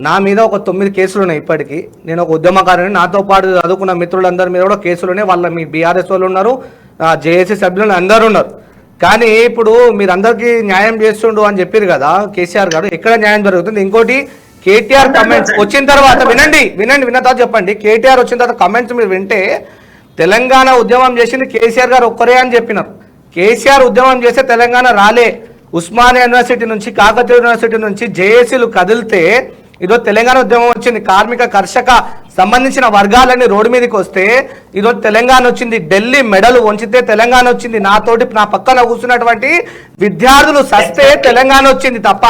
నా మీద ఒక 9 కేసులు ఉన్నాయి ఇప్పటికీ. నేను ఒక ఉద్యమకారిని. నాతో పాటు చదువుకున్న మిత్రులందరి మీద కూడా కేసులు ఉన్నాయి. వాళ్ళ మీ బీఆర్ఎస్ వాళ్ళు ఉన్నారు, జేఏసీ సభ్యులు అందరూ ఉన్నారు. కానీ ఇప్పుడు మీరందరికీ న్యాయం చేస్తుండు అని చెప్పారు కదా కేసీఆర్ గారు, ఎక్కడ న్యాయం జరుగుతుంది? ఇంకోటి, కేటీఆర్ కమెంట్స్ వచ్చిన తర్వాత వినండి, విన్న తర్వాత చెప్పండి. కేటీఆర్ వచ్చిన తర్వాత కమెంట్స్ మీరు వింటే, తెలంగాణ ఉద్యమం చేసింది కేసీఆర్ గారు ఒక్కరే అని చెప్పినారు. కేసీఆర్ ఉద్యమం చేస్తే తెలంగాణ రాలే. ఉస్మానియా యూనివర్సిటీ నుంచి, కాకతీయ యూనివర్సిటీ నుంచి జేఏసీలు కదిలితే ఈరోజు తెలంగాణ ఉద్యమం వచ్చింది. కార్మిక, కర్షక సంబంధించిన వర్గాలన్నీ రోడ్డు మీదకి వస్తే ఈరోజు తెలంగాణ వచ్చింది. ఢిల్లీ మెడలు వంచితే తెలంగాణ వచ్చింది. నా పక్కన కూర్చున్నటువంటి విద్యార్థులు సస్తే తెలంగాణ వచ్చింది తప్ప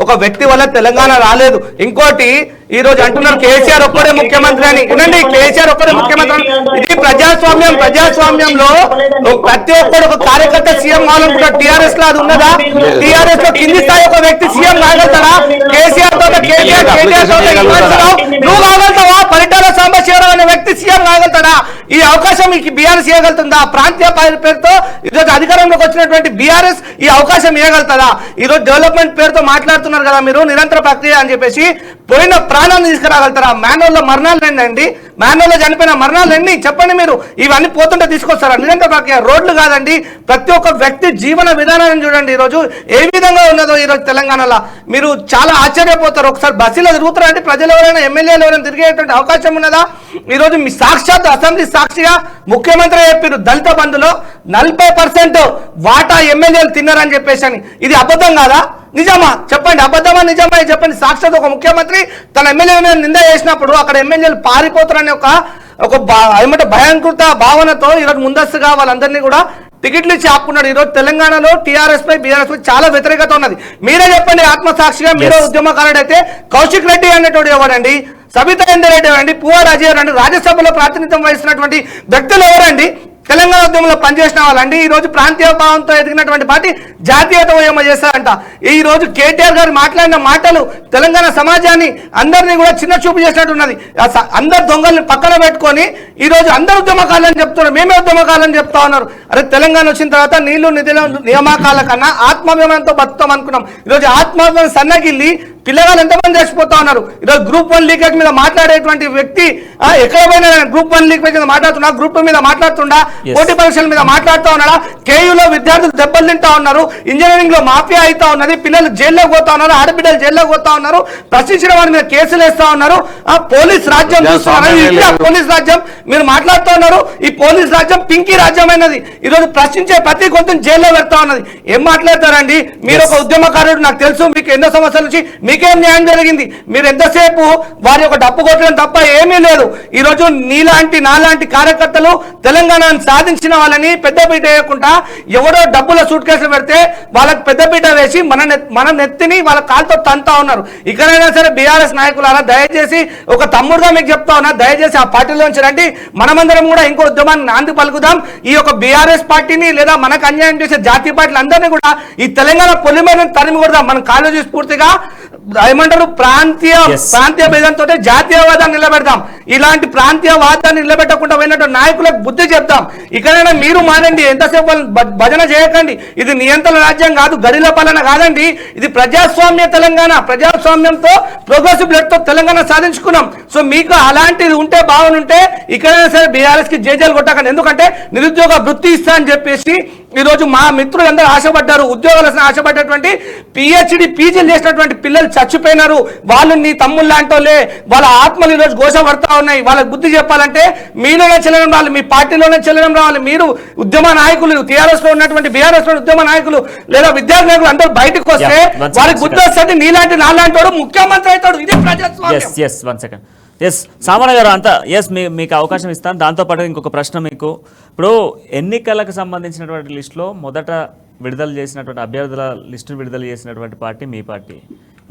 ఒక వ్యక్తి వల్ల తెలంగాణ రాలేదు. ఇంకోటి, ఈ రోజు అంటున్నారు కేసీఆర్ ఒక్కడే ముఖ్యమంత్రి అని. వినండి, కేసీఆర్ ఒక్కడే ముఖ్యమంత్రి. ఇది ప్రజాస్వామ్యం. ప్రజాస్వామ్యంలో ప్రతి ఒక్కరు ఒక కార్యకర్త సీఎం కావాలనుకుంటారు. టీఆర్ఎస్ లో అది ఉన్నదా? టీఆర్ఎస్ లో కింది స్థాయి ఒక వ్యక్తి సీఎం కాగలుగుతారా? కేసీఆర్ తో, కేటీఆర్ తో నువ్వు కాగలుగుతావా? పరిటాల సాంబశివరావు యాదవ్ అనే వ్యక్తి సీఎం కాగలుగుతాడా? ఈ అవకాశం మీకు బీఆర్ఎస్ ఇవ్వగలుగుతుందా? ప్రాంతీయ పేరుతో ఈరోజు అధికారంలోకి వచ్చినటువంటి బీఆర్ఎస్ ఈ అవకాశం ఇవ్వగలుగుతుందా? ఈరోజు డెవలప్మెంట్ పేరుతో మాట్లాడుతున్నారు కదా మీరు, నిరంతర ప్రక్రియ అని చెప్పేసి. పోయిన ప్రాణాలను తీసుకురాగలుగుతారా? మానవుల్లో మరణాలు ఏంటండి? మానవుల్లో చనిపోయిన మరణాలు ఎన్ని చెప్పండి మీరు? ఇవన్నీ పోతుంటే తీసుకొస్తారా? నిరంతర ప్రక్రియ రోడ్లు కాదండి, ప్రతి ఒక్క వ్యక్తి జీవన విధానాన్ని చూడండి ఈరోజు ఏ విధంగా ఉన్నదో ఈరోజు తెలంగాణలో. మీరు చాలా ఆశ్చర్యపోతారు. ఒకసారి బస్సులో తిరుగుతారంటే ప్రజలు ఎవరైనా ఎమ్మెల్యేలు ఎవరైనా తిరిగేటువంటి అవకాశం ఉన్నదా? ఈరోజు మీ సాక్షాత్ అసెంబ్లీ సాక్షిగా ముఖ్యమంత్రి చెప్పారు దళిత బంధులో 40% వాటా ఎమ్మెల్యేలు తిన్నారని చెప్పేసి అని. ఇది అబద్ధం కాదా? నిజమా చెప్పండి? అబద్ధమా నిజమా చెప్పండి. సాక్షాత్ ఒక ముఖ్యమంత్రి తన ఎమ్మెల్యే నింద చేసినప్పుడు అక్కడ ఎమ్మెల్యేలు పారిపోతారనే ఒక ఏమంటే భయంకృత భావనతో ఈరోజు ముందస్తుగా వాళ్ళందరినీ కూడా టికెట్లు ఇచ్చి ఆపుకున్నాడు. ఈరోజు తెలంగాణలో టీఆర్ఎస్ పై బీఆర్ఎస్ పై చాలా వ్యతిరేకత ఉన్నది. మీరే చెప్పండి ఆత్మసాక్షిగా, మీరే ఉద్యమకారుడు అయితే కౌశిక్ రెడ్డి అనేటువంటి ఎవరండి? సబితా ఇంద్రారెడ్డి ఎవరండి? పువ్వ రాజయ్య ఎవరండి? రాజ్యసభలో ప్రాతినిధ్యం వహిస్తున్నటువంటి వ్యక్తులు ఎవరండి? తెలంగాణ ఉద్యమంలో పనిచేసిన వాళ్ళండి. ఈ రోజు ప్రాంతీయ భావంతో ఎదిగినటువంటి పార్టీ జాతీయత ఉద్యమం చేస్తారంట. ఈ రోజు కేటీఆర్ గారు మాట్లాడిన మాటలు తెలంగాణ సమాజాన్ని అందరినీ కూడా చిన్న చూపు చేసినట్టు ఉన్నది. అందరు దొంగల్ని పక్కన పెట్టుకొని ఈ రోజు అందరు ఉద్యమకాలని చెప్తున్నారు, మేమే ఉద్యమకాలని చెప్తా ఉన్నారు. అరే తెలంగాణ వచ్చిన తర్వాత నీళ్లు నిధుల నియామకాల కన్నా ఆత్మాభిమానంతో బతుకుతాం అనుకున్నాం. ఈరోజు ఆత్మాభిమానం సన్నగిల్లి పిల్లగాళ్ళు ఎంతమంది చచ్చిపోతా ఉన్నారు. ఈరోజు గ్రూప్ 1 లీకేజ్ మీద మాట్లాడేటువంటి వ్యక్తి ఎక్కడ పోయినా గ్రూప్ 1 లీకేజ్ మీద మాట్లాడుతున్నా, గ్రూప్ 2 మీద మాట్లాడుతుండా, పోటీ పరీక్షల మీద మాట్లాడుతూ ఉన్నాడా? కేయూలో విద్యార్థులు దెబ్బలు తింటా ఉన్నారు, ఇంజనీరింగ్ లో మాఫియా అవుతా ఉన్నది, పిల్లలు జైల్లోకి పోతా ఉన్నారు, ఆడబిడ్డలు జైల్లోకి పోతా ఉన్నారు, ప్రశ్నించిన వారి మీద కేసులు వేస్తా ఉన్నారు. పోలీస్ రాజ్యం చూస్తున్నారు, పోలీస్ రాజ్యం మీరు మాట్లాడుతూ ఉన్నారు. ఈ పోలీస్ రాజ్యం పింకీ రాజ్యమైనది. ఈరోజు ప్రశ్నించే ప్రతి గొంతుని జైల్లో పెడతా ఉన్నది. ఏం మాట్లాడతారండి మీరు? ఒక ఉద్యమకారుడు, నాకు తెలుసు మీకు ఎన్నో సంవత్సరాల నుంచి మీకేం న్యాయం జరిగింది. మీరు ఎంతసేపు వారి యొక్క డప్పు కొట్టడం తప్ప ఏమీ లేదు. ఈ రోజు నీలాంటి నాలాంటి కార్యకర్తలు తెలంగాణను సాధించిన వాళ్ళని పెద్దపీట వేయకుండా ఎవడో డబ్బుల సూట్ కేసులు పెడితే వాళ్ళకి పెద్దపీట వేసి మన నెత్తిని వాళ్ళ కాలుతో తంతా ఉన్నారు. ఇక్కడైనా సరే బీఆర్ఎస్ నాయకులారా దయచేసి ఒక తమ్ముడుగా మీకు చెప్తా ఉన్నా, దయచేసి ఆ పార్టీలోంచి రండి. మనమందరం కూడా ఇంకో ఉద్యమాన్ని నాంది పలుకుదాం. ఈ యొక్క బీఆర్ఎస్ పార్టీని లేదా మనకు అన్యాయం చేసే జాతీయ పార్టీలు అందరినీ కూడా ఈ తెలంగాణ పొలిమేరని తరిమి కొడదాం. మన కాలేజీ స్ఫూర్తిగా ఏమంటారు ప్రాంతీయ భేదంతో జాతీయవాదాన్ని నిలబెడదాం. ఇలాంటి ప్రాంతీయవాదాన్ని నిలబెట్టకుండా పోయినటువంటి నాయకులకు బుద్ధి చెప్తాం. ఇక్కడైనా మీరు మారండి, ఎంతసేపు భజన చేయకండి. ఇది నియంత్రణ రాజ్యం కాదు, గడిల పాలన కాదండి. ఇది ప్రజాస్వామ్య తెలంగాణ. ప్రజాస్వామ్యంతో ప్రోగ్రెసివ్ బ్లడ్ తో తెలంగాణ సాధించుకున్నాం. సో మీకు అలాంటిది ఉంటే బాగుంటే ఇక్కడైనా సరే బీఆర్ఎస్ కి జేజేలు కొట్టకండి. ఎందుకంటే నిరుద్యోగ వృత్తి ఇస్తా అని చెప్పేసి ఈరోజు మా మిత్రులు అందరూ ఆశపడ్డారు, ఉద్యోగాలు ఆశపడ్డటువంటి పిహెచ్డి పీజీలు చేసినటువంటి పిల్లలు చచ్చిపోయినారు. వాళ్ళు నీ తమ్ముళ్ళు లాంటోలే, వాళ్ళ ఆత్మలు ఈరోజు ఘోష పడతా ఉన్నాయి. వాళ్ళకి బుద్ధి చెప్పాలంటే మీలోనే చెల్లడం రావాలి, మీ పార్టీలోనే చెల్లడం రావాలి. మీరు ఉద్యమ నాయకులు, టీఆర్ఎస్ లో ఉన్నటువంటి బీఆర్ఎస్ లో ఉద్యమ నాయకులు లేదా విద్యార్థి నాయకులు అందరూ బయటకు వస్తే వాళ్ళకి బుద్ధి వస్తుంది. నీలాంటి నాలాంటి వాడు ముఖ్యమంత్రి అవుతాడు. ఇదే ప్రజాస్వామ్యం. సామాన్య గారు అంతా మీకు అవకాశం ఇస్తాను. దాంతోపాటు ఇంకొక ప్రశ్న మీకు. ఇప్పుడు ఎన్నికలకు సంబంధించినటువంటి లిస్టులో మొదట విడుదల చేసినటువంటి అభ్యర్థుల లిస్టును విడుదల చేసినటువంటి పార్టీ మీ పార్టీ.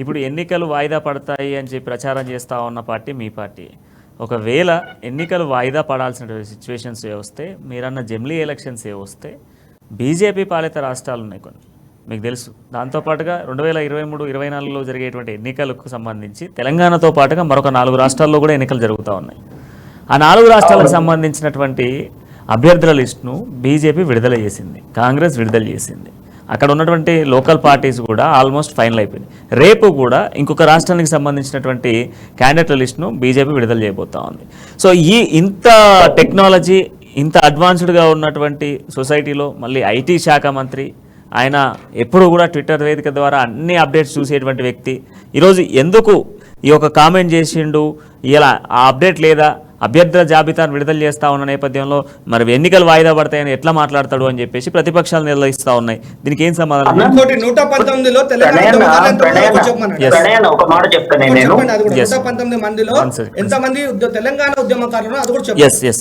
ఇప్పుడు ఎన్నికలు వాయిదా పడతాయి అని చెప్పి ప్రచారం చేస్తూ ఉన్న పార్టీ మీ పార్టీ. ఒకవేళ ఎన్నికలు వాయిదా పడాల్సినటువంటి సిచ్యువేషన్స్ వస్తే, మీరన్న జమిలీ ఎలక్షన్స్ వస్తే, బీజేపీ పాలిత రాష్ట్రాలు ఉన్నాయి కొన్ని మీకు తెలుసు. దాంతోపాటుగా 2023-24లో జరిగేటువంటి ఎన్నికలకు సంబంధించి తెలంగాణతో పాటుగా మరొక 4 రాష్ట్రాల్లో కూడా ఎన్నికలు జరుగుతూ ఉన్నాయి. ఆ 4 రాష్ట్రాలకు సంబంధించినటువంటి అభ్యర్థుల లిస్టును బీజేపీ విడుదల చేసింది, కాంగ్రెస్ విడుదల చేసింది. అక్కడ ఉన్నటువంటి లోకల్ పార్టీస్ కూడా ఆల్మోస్ట్ ఫైనల్ అయిపోయింది. రేపు కూడా ఇంకొక రాష్ట్రానికి సంబంధించినటువంటి క్యాండిడేట్ల లిస్టును బీజేపీ విడుదల చేయబోతా ఉంది. సో ఇంత టెక్నాలజీ, ఇంత అడ్వాన్స్డ్గా ఉన్నటువంటి సొసైటీలో మళ్ళీ ఐటీ శాఖ మంత్రి ఆయన ఎప్పుడు కూడా ట్విట్టర్ వేదిక ద్వారా అన్ని అప్డేట్స్ చూసేటువంటి వ్యక్తి ఈరోజు ఎందుకు ఈ యొక్క కామెంట్ చేసిండు? ఇలా ఆ అప్డేట్ లేదా అభ్యర్థుల జాబితాను విడుదల చేస్తా ఉన్న నేపథ్యంలో మరి ఎన్నికలు వాయిదా పడతాయని ఎట్లా మాట్లాడతాడు అని చెప్పేసి ప్రతిపక్షాలు నిర్వహిస్తా ఉన్నాయి. దీనికి ఏం సమాధానం? 119లో ఒక మాట చెప్తాను నేను. 119 మందిలో ఎంతమంది తెలంగాణ ఉద్యమకారులు అది కూడా చెప్పండి.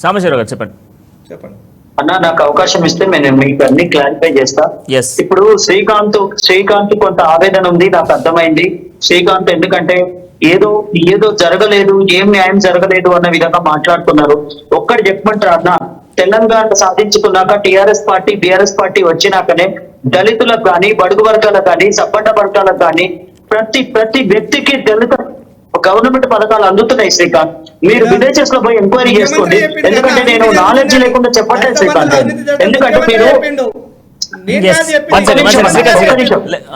సాంబశివరావు గారు చెప్పండి. అన్న నాకు అవకాశం ఇస్తే నేను మీకు అన్ని క్లారిఫై చేస్తా. ఇప్పుడు శ్రీకాంత్ కొంత ఆవేదన ఉంది, నాకు అర్థమైంది. శ్రీకాంత్ ఎందుకంటే ఏదో జరగలేదు, ఏం న్యాయం జరగలేదు అన్న విధంగా మాట్లాడుతున్నారు. ఒక్కటి చెప్పమంటారు అన్న, తెలంగాణ సాధించుకున్నాక టీఆర్ఎస్ పార్టీ బీఆర్ఎస్ పార్టీ వచ్చినాకనే దళితులకు కానీ, బడుగు వర్గాలకు కానీ, సబ్బండ వర్గాలకు కానీ ప్రతి వ్యక్తికి దళిత గవర్నమెంట్ పథకాలు అందుతున్నాయి శ్రీకాంత్. మీరు విలేజెస్ లో పోయి ఎంక్వైరీ చేసుకోండి. ఎందుకంటే నేను నాలెడ్జ్ లేకుండా చెప్పట్లేదు శ్రీకాంత్. ఎందుకంటే మీరు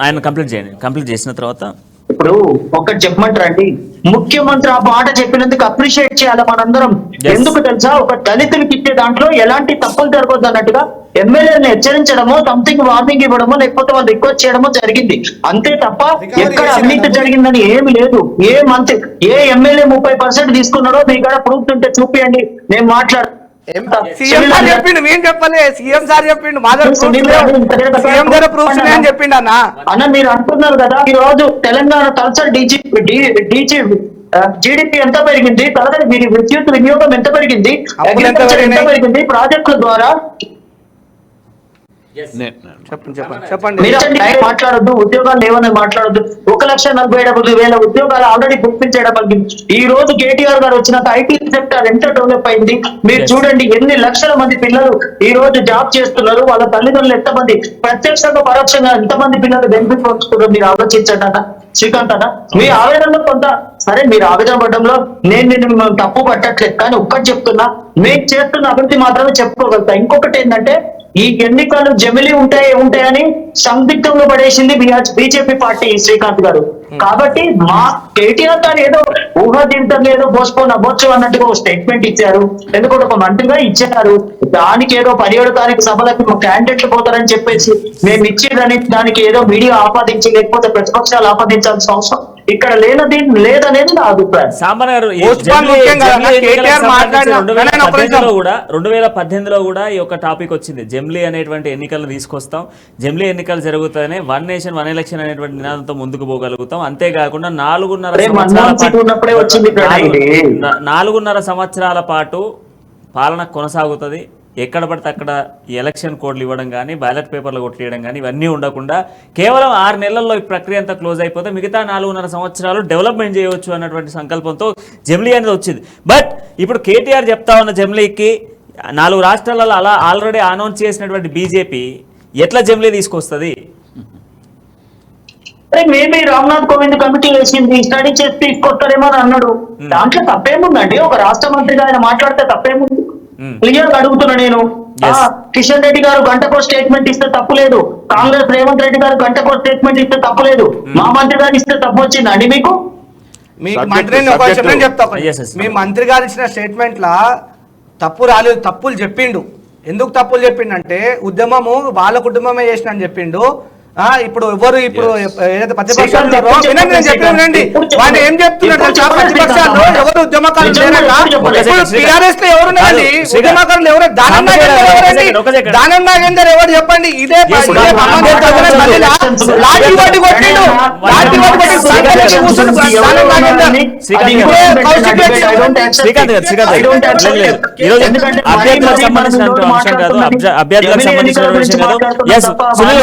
ఆయన కంప్లీట్ చేయండి. కంప్లీట్ చేసిన తర్వాత ఇప్పుడు ఒక్కటి చెప్పమంటారండి, ముఖ్యమంత్రి ఆ మాట చెప్పినందుకు అప్రిషియేట్ చేయాలి మనందరం. ఎందుకు తెలుసా, ఒక దళితులకి ఇచ్చే దాంట్లో ఎలాంటి తప్పులు జరగొద్దు అన్నట్టుగా ఎమ్మెల్యేలను హెచ్చరించడమో, సంథింగ్ వార్నింగ్ ఇవ్వడమో, లేకపోతే వాళ్ళు రిక్వెస్ట్ చేయడమో జరిగింది. అంతే తప్ప ఎక్కడ అవినీతి జరిగిందని ఏమి లేదు. ఏ మంత్రి, ఏ ఎమ్మెల్యే 30% తీసుకున్నారో మీ కాడ ప్రూఫ్ ఉంటే చూపియండి, నేను మాట్లాడు. సీఎం సార్ చెప్పిండు, మేము చెప్పలే. సీఎం సార్ చెప్పిండు, మా దగ్గర సీఎం దగ్గర ప్రూఫ్స్ అని చెప్పిండు అన్న. మీరు అంటున్నారు కదా, ఈ రోజు తెలంగాణ కల్చర్ జీడిపి ఎంత పెరిగింది, తర్వాత మీరు విద్యుత్ వినియోగం ఎంత పెరిగింది, అగ్రికల్చర్ ఎంత పెరిగింది, ప్రాజెక్టుల ద్వారా చెప్పండి. మాట్లాడొద్దు, ఉద్యోగాలు లేవని మాట్లాడొద్దు. 1,47,000 ఉద్యోగాలు ఆల్రెడీ గుర్తించడం జరిగింది. ఈ రోజు కేటీఆర్ గారు వచ్చినాక ఐటీ సెక్టర్ ఎంత డెవలప్ అయింది మీరు చూడండి. ఎన్ని లక్షల మంది పిల్లలు ఈ రోజు జాబ్ చేస్తున్నారు, వాళ్ళ తల్లిదండ్రులు ఎంతమంది ప్రత్యక్షంగా పరోక్షంగా ఎంతమంది పిల్లలు బెనిఫిట్ పొందుతున్నారు మీరు ఆలోచించండి అన్న. శ్రీకాంత్ అన్న, మీ ఆవేదనలో కొంత సరే, మీరు ఆవేదన పడడంలో నేను మిమ్మల్ని తప్పు పట్టట్లేదు, కానీ ఒక్కటి చెప్తున్నా, మేము చేస్తున్న అభివృద్ధి మాత్రమే చెప్పుకోగలుగుతా. ఇంకొకటి ఏంటంటే, ఈ ఎన్నికలు జమిలి ఉంటాయని సందిగ్ధంలో పడేసింది బీజేపీ పార్టీ శ్రీకాంత్ గారు. కాబట్టి మా కేటీఆర్ గారు ఏదో ఊహాతీతంగా ఏదో పోస్ట్పోన్ అవ్వచ్చు అన్నట్టుగా ఒక స్టేట్మెంట్ ఇచ్చారు, ఎందుకంటే ఒక మంత్రిగా ఇచ్చారు. దానికి ఏదో 17వ తారీఖు సభలకు క్యాండిడేట్లు పోతారని చెప్పేసి మేము ఇచ్చేదని దానికి ఏదో మీడియా ఆపాదించి, లేకపోతే ప్రతిపక్షాలు ఆపాదించాల్సిన అవసరం ఇక్కడ లేదనేది నా అభిప్రాయం. సాంబన్ గారు 2018లో కూడా ఈ యొక్క టాపిక్ వచ్చింది. జమ్లీ అనేటువంటి ఎన్నికలను తీసుకొస్తాం, జమ్లీ ఎన్నికలు జరుగుతాయనే వన్ నేషన్ వన్ ఎలక్షన్ అనేటువంటి నినాదంతో ముందుకు పోగలుగుతాం. అంతేకాకుండా 4.5 సంవత్సరాల పాటు పాలన కొనసాగుతుంది. ఎక్కడ పడితే అక్కడ ఎలక్షన్ కోడ్లు ఇవ్వడం కానీ, బ్యాలెట్ పేపర్లు కొట్టియడం కానీ ఇవన్నీ ఉండకుండా కేవలం 6 నెలల్లో ఈ ప్రక్రియ అంతా క్లోజ్ అయిపోతే మిగతా 4.5 సంవత్సరాలు డెవలప్మెంట్ చేయవచ్చు అన్నటువంటి సంకల్పంతో జమ్లీ అనేది వచ్చింది. బట్ ఇప్పుడు కేటీఆర్ చెప్తా ఉన్న జమ్లీకి 4 రాష్ట్రాలలో అలా ఆల్రెడీ అనౌన్స్ చేసినటువంటి బీజేపీ ఎట్లా జమ్లీ తీసుకొస్తుంది? మేబీ రామ్నాథ్ కోవింద్ కమిటీ వేసింది, స్టడీ చేసి తీసుకొస్తారేమో అని అన్నాడు. దాంట్లో తప్పేముందండి? ఒక రాష్ట్ర మంత్రిగా ఆయన మాట్లాడితే తప్పేముంది? క్లియర్ గా అడుగుతున్నా నేను. కిషన్ రెడ్డి గారు గంటకో స్టేట్మెంట్ ఇస్తే తప్పు లేదు, కాంగ్రెస్ రేవంత్ రెడ్డి గారు గంటకో స్టేట్మెంట్ ఇస్తే తప్పు లేదు, మా మంత్రి గారు ఇస్తే తప్పు వచ్చిందండి మీకు? మీ మంత్రి గారు ఇచ్చిన స్టేట్మెంట్ లా తప్పు రాలేదు, తప్పులు చెప్పిండు. ఎందుకు తప్పులు చెప్పిండంటే, ఉద్యమము వాళ్ళ కుటుంబమే చేసిన అని చెప్పిండు. ఇప్పుడు ఎవరు ఏదైతే ప్రతిపక్షాలు చెప్పండి, వాళ్ళు ఏం చెప్తున్నారు ప్రతిపక్షాల్లో ఎవరు ఉద్యమకారులు టీఆర్ఎస్ లో ఎవరున్నారండి? ఉద్యమకారులు ఎవరు? దానం నాగేందర్ ఎవరు చెప్పండి? ఇదే లాఠీ పట్టి కొట్టిండు, లాఠీ పట్టి అభ్యర్థులకు సంబంధించిన విషయం కాదు. సునీల్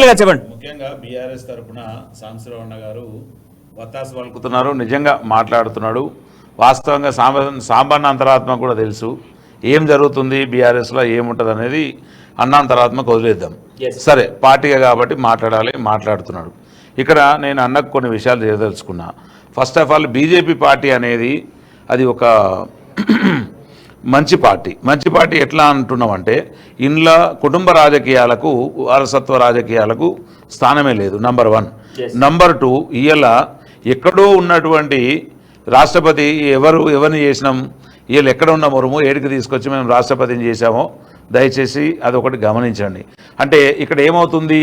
గారు చెప్పండి. ముఖ్యంగా బీఆర్ఎస్ తరఫున సాంబశివరావు గారు వత్తాసు పలుకుతున్నారు, నిజంగా మాట్లాడుతున్నాడు. వాస్తవంగా సాంబన్న అంతరాత్మ కూడా తెలుసు ఏం జరుగుతుంది బీఆర్ఎస్లో, ఏముంటుంది అనేది అన్న అంతరాత్మకు వదిలేద్దాం. సరే, పార్టీగా కాబట్టి మాట్లాడుతున్నాడు. ఇక్కడ నేను అన్నకు కొన్ని విషయాలు చేయదలుచుకున్నా. First of all, BJP party అనేది అది ఒక మంచి పార్టీ ఎట్లా అంటున్నామంటే, ఇంట్లో కుటుంబ రాజకీయాలకు, వారసత్వ రాజకీయాలకు స్థానమే లేదు. నంబర్ 1. నంబర్ 2, ఇవాళ ఎక్కడో ఉన్నటువంటి రాష్ట్రపతి ఎవరిని చేసినాం, వీళ్ళు ఎక్కడ ఉన్న మొరుము ఏడికి తీసుకొచ్చి మేము రాష్ట్రపతిని చేశామో దయచేసి అదొకటి గమనించండి. అంటే ఇక్కడ ఏమవుతుంది,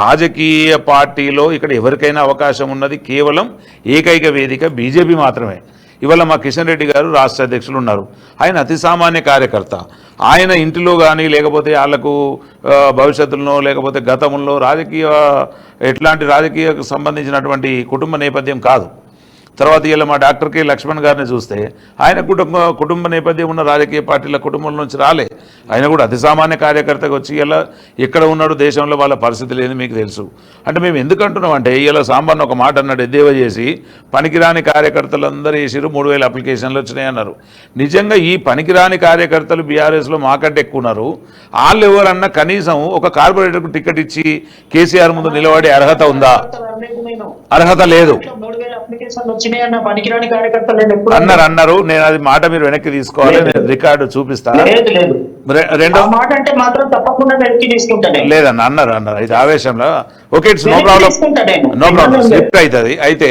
రాజకీయ పార్టీలో ఇక్కడ ఎవరికైనా అవకాశం ఉన్నది కేవలం ఏకైక వేదిక బీజేపీ మాత్రమే. ఇవాళ మా కిషన్ రెడ్డి గారు రాష్ట్ర అధ్యక్షులు ఉన్నారు, ఆయన అతి సామాన్య కార్యకర్త. ఆయన ఇంటిలో కానీ, లేకపోతే వాళ్లకు భవిష్యత్తులో, లేకపోతే గతంలో ఎట్లాంటి రాజకీయకు సంబంధించినటువంటి కుటుంబ నేపథ్యం కాదు. తర్వాత ఇలా మా డాక్టర్ కె లక్ష్మణ్ గారిని చూస్తే ఆయన కుటుంబ నేపథ్యం ఉన్న రాజకీయ పార్టీల కుటుంబం నుంచి రాలే, ఆయన కూడా అతి సామాన్య కార్యకర్తగా వచ్చి ఇలా ఎక్కడ ఉన్నాడు దేశంలో వాళ్ళ పరిస్థితి లేదు మీకు తెలుసు. అంటే మేము ఎందుకు అంటున్నాం అంటే ఇలా సాంబన్న ఒక మాట అన్నాడు, ఎద్దేవా చేసి పనికిరాని కార్యకర్తలందరూ వేసిరు 3000 అప్లికేషన్లు వచ్చినాయి అన్నారు. నిజంగా ఈ పనికిరాని కార్యకర్తలు బీఆర్ఎస్లో మాకంటే ఎక్కువ ఉన్నారు. వాళ్ళు ఎవరన్నా కనీసం ఒక కార్పొరేటర్కు టికెట్ ఇచ్చి కేసీఆర్ ముందు నిలబడే అర్హత ఉందా? అర్హత లేదు అన్నారు. నేను అది మాట మీరు వెనక్కి తీసుకోవాలి, నేను రికార్డు చూపిస్తా. లేదన్న అన్నారు ఇది ఆవేశంలో. Okay, it's no problem, no problem, slip అవుతుంది. అయితే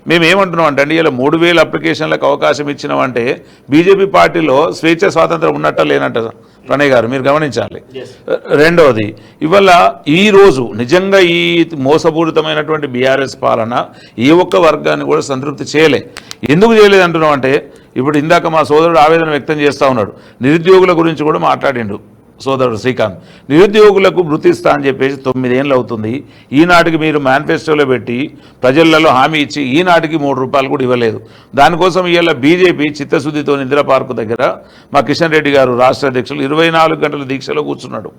మేము ఏమంటున్నాం అంటే ఇలా 3000 అప్లికేషన్లకు అవకాశం ఇచ్చినామంటే బీజేపీ పార్టీలో స్వేచ్ఛ స్వాతంత్రం ఉన్నట్ట లేనట్ట ప్రణయ్ గారు మీరు గమనించాలి. రెండవది, ఇవాళ ఈరోజు నిజంగా ఈ మోసపూరితమైనటువంటి బీఆర్ఎస్ పాలన ఏ ఒక్క వర్గాన్ని కూడా సంతృప్తి చేయలే. ఎందుకు చేయలేదు అంటున్నాం అంటే ఇప్పుడు ఇందాక మా సోదరుడు ఆవేదన వ్యక్తం చేస్తూ ఉన్నాడు, నిరుద్యోగుల గురించి కూడా మాట్లాడిండు సోదరుడు శ్రీకాంత్. నిరుద్యోగులకు వృత్తి ఇస్తా అని చెప్పేసి 9 ఏళ్ళు అవుతుంది. ఈనాటికి మీరు మేనిఫెస్టోలో పెట్టి ప్రజలలో హామీ ఇచ్చి ఈనాటికి 3 రూపాయలు కూడా ఇవ్వలేదు. దానికోసం ఇవాళ బీజేపీ చిత్తశుద్ధితో ఇందిరా పార్కు దగ్గర మా కిషన్ రెడ్డి గారు రాష్ట్ర అధ్యక్షులు 24 గంటల దీక్షలో కూర్చున్నాడు.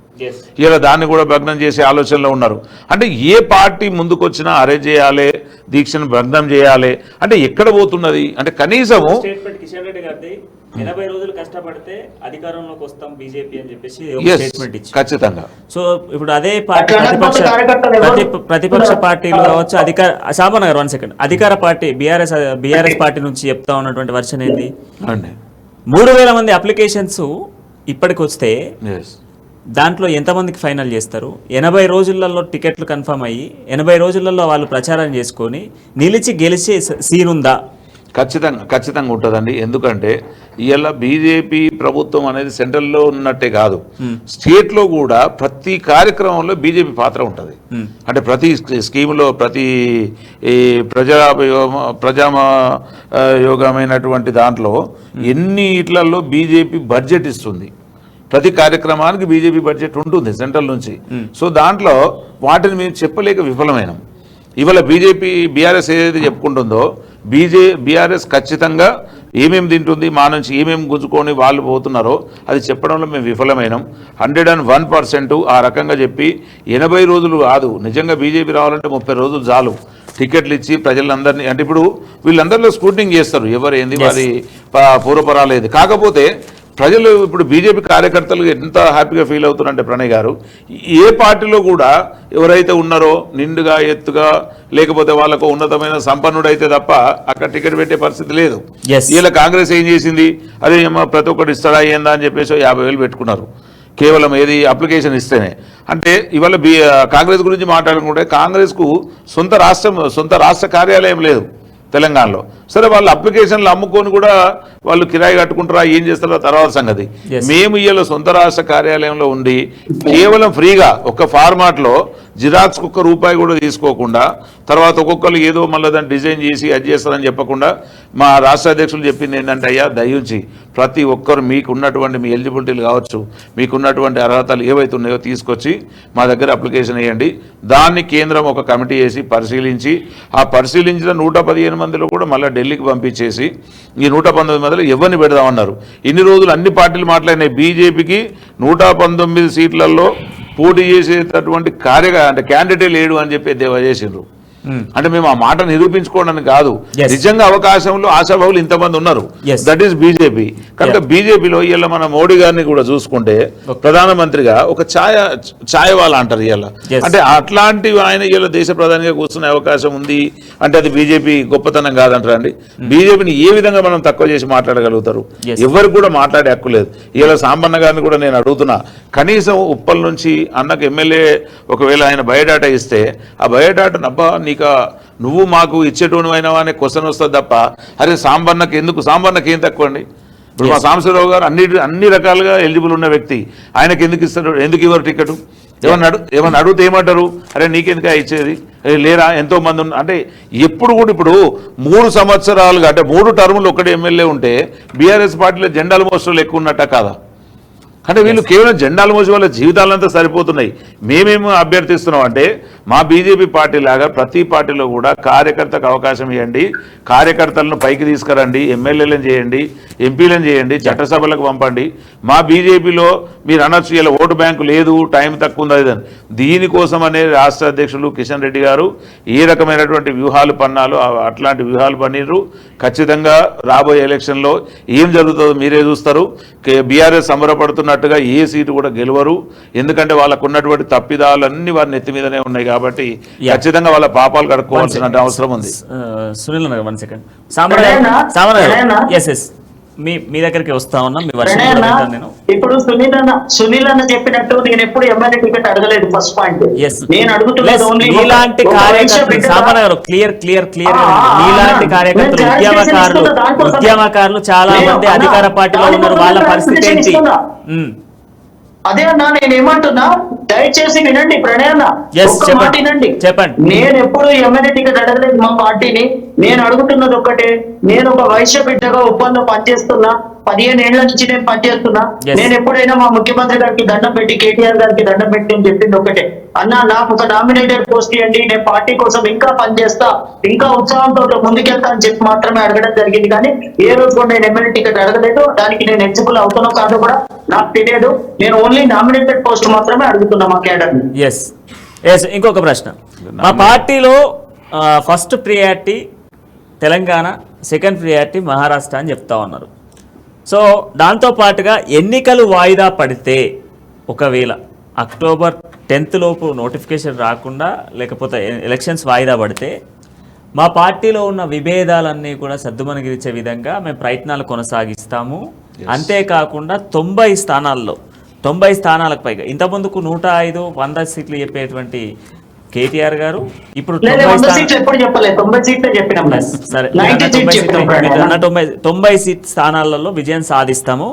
ఇలా దాన్ని కూడా భగ్నం చేసే ఆలోచనలో ఉన్నారు. అంటే ఏ పార్టీ ముందుకొచ్చినా అరెస్ట్ చేయాలి, దీక్షను భగ్నం చేయాలి అంటే ఎక్కడ పోతున్నది అంటే కనీసము 80 రోజులు కష్టపడితే అధికారంలోకి వస్తాం బీజేపీ అని చెప్పేసి స్టేట్మెంట్ ఇచ్చి ఖచ్చితంగా. సో ఇప్పుడు అదే పార్టీ ప్రతిపక్ష పార్టీలు కావచ్చు, సామాన్ గారు 1 సెకండ్, అధికార పార్టీ బీఆర్ఎస్ పార్టీ నుంచి చెప్తా ఉన్నటువంటి వర్షన్ ఏంది, 3000 మంది అప్లికేషన్స్ ఇప్పటికి వస్తే దాంట్లో ఎంతమందికి ఫైనల్ చేస్తారు? 80 రోజులలో టికెట్లు కన్ఫర్మ్ అయ్యి 80 రోజులలో వాళ్ళు ప్రచారం చేసుకొని నిలిచి గెలిచే సీన్ ఉందా? ఖచ్చితంగా ఉంటుందండి. ఎందుకంటే ఇవాళ బీజేపీ ప్రభుత్వం అనేది సెంట్రల్లో ఉన్నట్టే కాదు, స్టేట్లో కూడా ప్రతి కార్యక్రమంలో బీజేపీ పాత్ర ఉంటుంది. అంటే ప్రతి స్కీములో ప్రతి ప్రజాయోగమైనటువంటి దాంట్లో ఎన్ని ఇట్లలో బీజేపీ బడ్జెట్ ఇస్తుంది. ప్రతి కార్యక్రమానికి బీజేపీ బడ్జెట్ ఉంటుంది సెంట్రల్ నుంచి. సో దాంట్లో వాటిని మేము చెప్పలేక విఫలమైనాం. ఇవాళ బీఆర్ఎస్ ఏదైతే చెప్పుకుంటుందో బీఆర్ఎస్ ఖచ్చితంగా ఏమేమి తింటుంది, మా నుంచి ఏమేమి గుంజుకొని వాళ్ళు పోతున్నారో అది చెప్పడంలో మేము విఫలమైనాం. 101% ఆ రకంగా చెప్పి 80 రోజులు కాదు, నిజంగా బీజేపీ రావాలంటే 30 రోజులు చాలు. టికెట్లు ఇచ్చి ప్రజలందరినీ అంటే ఇప్పుడు వీళ్ళందరిలో స్క్రూటినింగ్ చేస్తారు, ఎవరు ఏంది వారి పూర్వపరాలేదు. కాకపోతే ప్రజలు ఇప్పుడు బీజేపీ కార్యకర్తలు ఎంత హ్యాపీగా ఫీల్ అవుతున్నారంటే ప్రణయ్ గారు, ఏ పార్టీలో కూడా ఎవరైతే ఉన్నారో నిండుగా ఎత్తుగా లేకపోతే వాళ్ళకు ఉన్నతమైన సంపన్నుడైతే తప్ప అక్కడ టికెట్ పెట్టే పరిస్థితి లేదు. ఇలా కాంగ్రెస్ ఏం చేసింది, అదే ప్రతి ఒక్కటి ఇస్తాడా ఏందా అని చెప్పేసి 50,000 పెట్టుకున్నారు కేవలం ఏది అప్లికేషన్ ఇస్తేనే. అంటే ఇవాళ కాంగ్రెస్ గురించి మాట్లాడుకుంటే కాంగ్రెస్కు సొంత రాష్ట్ర కార్యాలయం లేదు తెలంగాణలో. సరే వాళ్ళు అప్లికేషన్లు అమ్ముకొని కూడా వాళ్ళు కిరాయి కట్టుకుంటారా ఏం చేస్తారో తర్వాత సంగతి. మేము ఇవాళ సొంత రాష్ట్ర కార్యాలయంలో ఉండి కేవలం ఫ్రీగా ఒక ఫార్మాట్లో జిరాక్స్కి ₹1 కూడా తీసుకోకుండా తర్వాత ఒక్కొక్కరు ఏదో మళ్ళీ దాన్ని డిజైన్ చేసి అది చేస్తారని చెప్పకుండా మా రాష్ట్ర అధ్యక్షులు చెప్పింది ఏంటంటే, అయ్యా దయించి ప్రతి ఒక్కరు మీకున్నటువంటి మీ ఎలిజిబిలిటీలు కావచ్చు, మీకున్నటువంటి అర్హతలు ఏవైతే ఉన్నాయో తీసుకొచ్చి మా దగ్గర అప్లికేషన్ వేయండి. దాన్ని కేంద్రం ఒక కమిటీ వేసి పరిశీలించి ఆ పరిశీలించిన 115 మందిలో కూడా మళ్ళీ ఢిల్లీకి పంపించేసి ఈ 119 మందిలో ఎవరిని పెడదామన్నారు. ఇన్ని రోజులు అన్ని పార్టీలు మాట్లాడినాయి, బీజేపీకి 119 సీట్లలో పోటీ చేసేటటువంటి క్యాండిడేట్ లేడు అని చెప్పి దేవా చేసిండ్రు. అంటే మేము ఆ మాట నిరూపించుకోవడానికి కాదు, నిజంగా అవకాశంలో ఆశాభావులు ఇంతమంది ఉన్నారు. That is BJP. కనుక బీజేపీలో ఇవాళ మన మోడీ గారిని కూడా చూసుకుంటే ప్రధానమంత్రిగా ఒక ఛాయ వాళ్ళ అంటారు ఇవాళ. అంటే అట్లాంటివి ఆయన ఇవాళ దేశ ప్రధానిగా కూర్చునే అవకాశం ఉంది అంటే అది బీజేపీ గొప్పతనం కాదంటారండి. బీజేపీని ఏ విధంగా మనం తక్కువ చేసి మాట్లాడగలుగుతారు? ఎవరికి కూడా మాట్లాడే హక్కు లేదు. ఇవాళ సాంబన్న గారిని కూడా నేను అడుగుతున్నా, కనీసం ఉప్పల్ నుంచి అన్నకు ఎమ్మెల్యే ఒకవేళ ఆయన బయోడాటా ఇస్తే ఆ బయోడాటా నబ్బా నీకు నువ్వు మాకు ఇచ్చేటోను అయినావా అనే క్వశ్చన్ వస్తుంది తప్ప అరే సాంబన్నకి ఏం తక్కువ అండి? ఇప్పుడు మా సాంబశివరావు గారు అన్ని రకాలుగా ఎలిజిబుల్ ఉన్న వ్యక్తి, ఆయనకి ఎందుకు ఇస్తారు? ఎందుకు ఇవ్వరు టికెట్? ఏమన్నా అడిగితే ఏమంటారు? అరే నీకెందుకు ఇచ్చేది లేరా ఎంతో మంది అంటే ఎప్పుడు కూడా ఇప్పుడు 3 సంవత్సరాలుగా అంటే 3 టర్ములు ఒక్కడే ఎమ్మెల్యే ఉంటే బీఆర్ఎస్ పార్టీలో జెండాల మోస్టర్లు ఎక్కువ ఉన్నట్ట కాదా? అంటే వీళ్ళు కేవలం జెండాల మోసి వాళ్ళ జీవితాలంతా సరిపోతున్నాయి. మేమేమో అభ్యర్థిస్తున్నాం అంటే మా బీజేపీ పార్టీ లాగా ప్రతి పార్టీలో కూడా కార్యకర్తకు అవకాశం ఇవ్వండి, కార్యకర్తలను పైకి తీసుకురండి, ఎమ్మెల్యేలను చేయండి, ఎంపీలను చేయండి, చట్టసభలకు పంపండి. మా బీజేపీలో మీరు అనొచ్చు ఇలా ఓటు బ్యాంకు లేదు, టైం తక్కువ ఉంది అని. దీనికోసం అనేది రాష్ట్ర అధ్యక్షులు కిషన్ రెడ్డి గారు ఏ రకమైనటువంటి వ్యూహాలు పన్నాలు అట్లాంటి వ్యూహాలు పన్నిరు. ఖచ్చితంగా రాబోయే ఎలక్షన్లో ఏం జరుగుతుందో మీరే చూస్తారు. బీఆర్ఎస్ సంబరపడుతున్నట్టుగా ఏ సీటు కూడా గెలవరు. ఎందుకంటే వాళ్ళకు ఉన్నటువంటి తప్పిదాలన్నీ వారి నెత్తి మీదనే ఉన్నాయి కాబట్టి ఖచ్చితంగా వాళ్ళ పాపాలు కడుక్కోవాల్సిన అవసరం ఉంది. సునీల్ అన్న 1 సెకండ్. సామాన్య ఎస్ మీ దగ్గరికి వస్తా ఉన్నా, మీ వర్షం నేను. ఇప్పుడు సునీల్ అన్న చెప్పినట్టు నేను ఎప్పుడు ఎమ్మెల్యే టికెట్ అడగలేదు. ఫస్ట్ పాయింట్ నేను అడుగుతున్నది ఓన్లీ మీలాంటి కార్యకర్తలు, సామాన్య గారు క్లియర్ మీలాంటి కార్యకర్తలు, ఉద్యమకారులు చాలా మంది అధికార పార్టీలో ఉన్నారు. వాళ్ళ పరిస్థితి ఏంటి? అదే అన్నా నేను ఏమంటున్నా, దయచేసి వినండి ప్రణయ్ అన్న, ఒక్క మాట వినండి. చెప్పండి. నేను ఎప్పుడు ఎమ్మెల్యే టికెట్ అడగలేదు మా పార్టీని. నేను అడుగుతున్నది ఒక్కటే, నేను ఒక వైశ్య బిడ్డగా ఉప్పంలో పనిచేస్తున్నా, 15 ఏళ్ల నుంచి నేను పనిచేస్తున్నా. నేను ఎప్పుడైనా మా ముఖ్యమంత్రి గారికి దండం పెట్టి, కేటీఆర్ గారికి దండం పెట్టి అని చెప్పింది ఒకటే, అన్న నాకు ఒక నామినేటెడ్ పోస్ట్ ఇవ్వండి, నేను పార్టీ కోసం ఇంకా పనిచేస్తా, ఇంకా ఉత్సాహంతో ముందుకెళ్తా అని చెప్పి మాత్రమే అడగడం జరిగింది. కానీ ఏ రోజు కూడా నేను ఎమ్మెల్యే టికెట్ అడగలేదు. దానికి నేను ఎలిజిబుల్ అవుతానో కాదో కూడా నాకు తెలియదు. నేను ఓన్లీ నామినేటెడ్ పోస్ట్ మాత్రమే అడుగుతున్నా మా కేడర్. ఇంకొక ప్రశ్న, మా పార్టీలో first priority Telangana, second priority Maharashtra అని చెప్తా ఉన్నారు. సో దాంతో పాటుగా ఎన్నికలు వాయిదా పడితే, ఒకవేళ అక్టోబర్ 10th లోపు నోటిఫికేషన్ రాకుండా లేకపోతే ఎలక్షన్స్ వాయిదా పడితే మా పార్టీలో ఉన్న విభేదాలన్నీ కూడా సద్దుమణిగిరిచే విధంగా మేము ప్రయత్నాలు కొనసాగిస్తాము. అంతేకాకుండా 90 స్థానాలకు పైగా, ఇంతకుముందుకు 105, 100 సీట్లు చెప్పేటువంటి కేటీఆర్ గారు ఇప్పుడు 90 సీట్ స్థానాలలో విజయం సాధిస్తాము.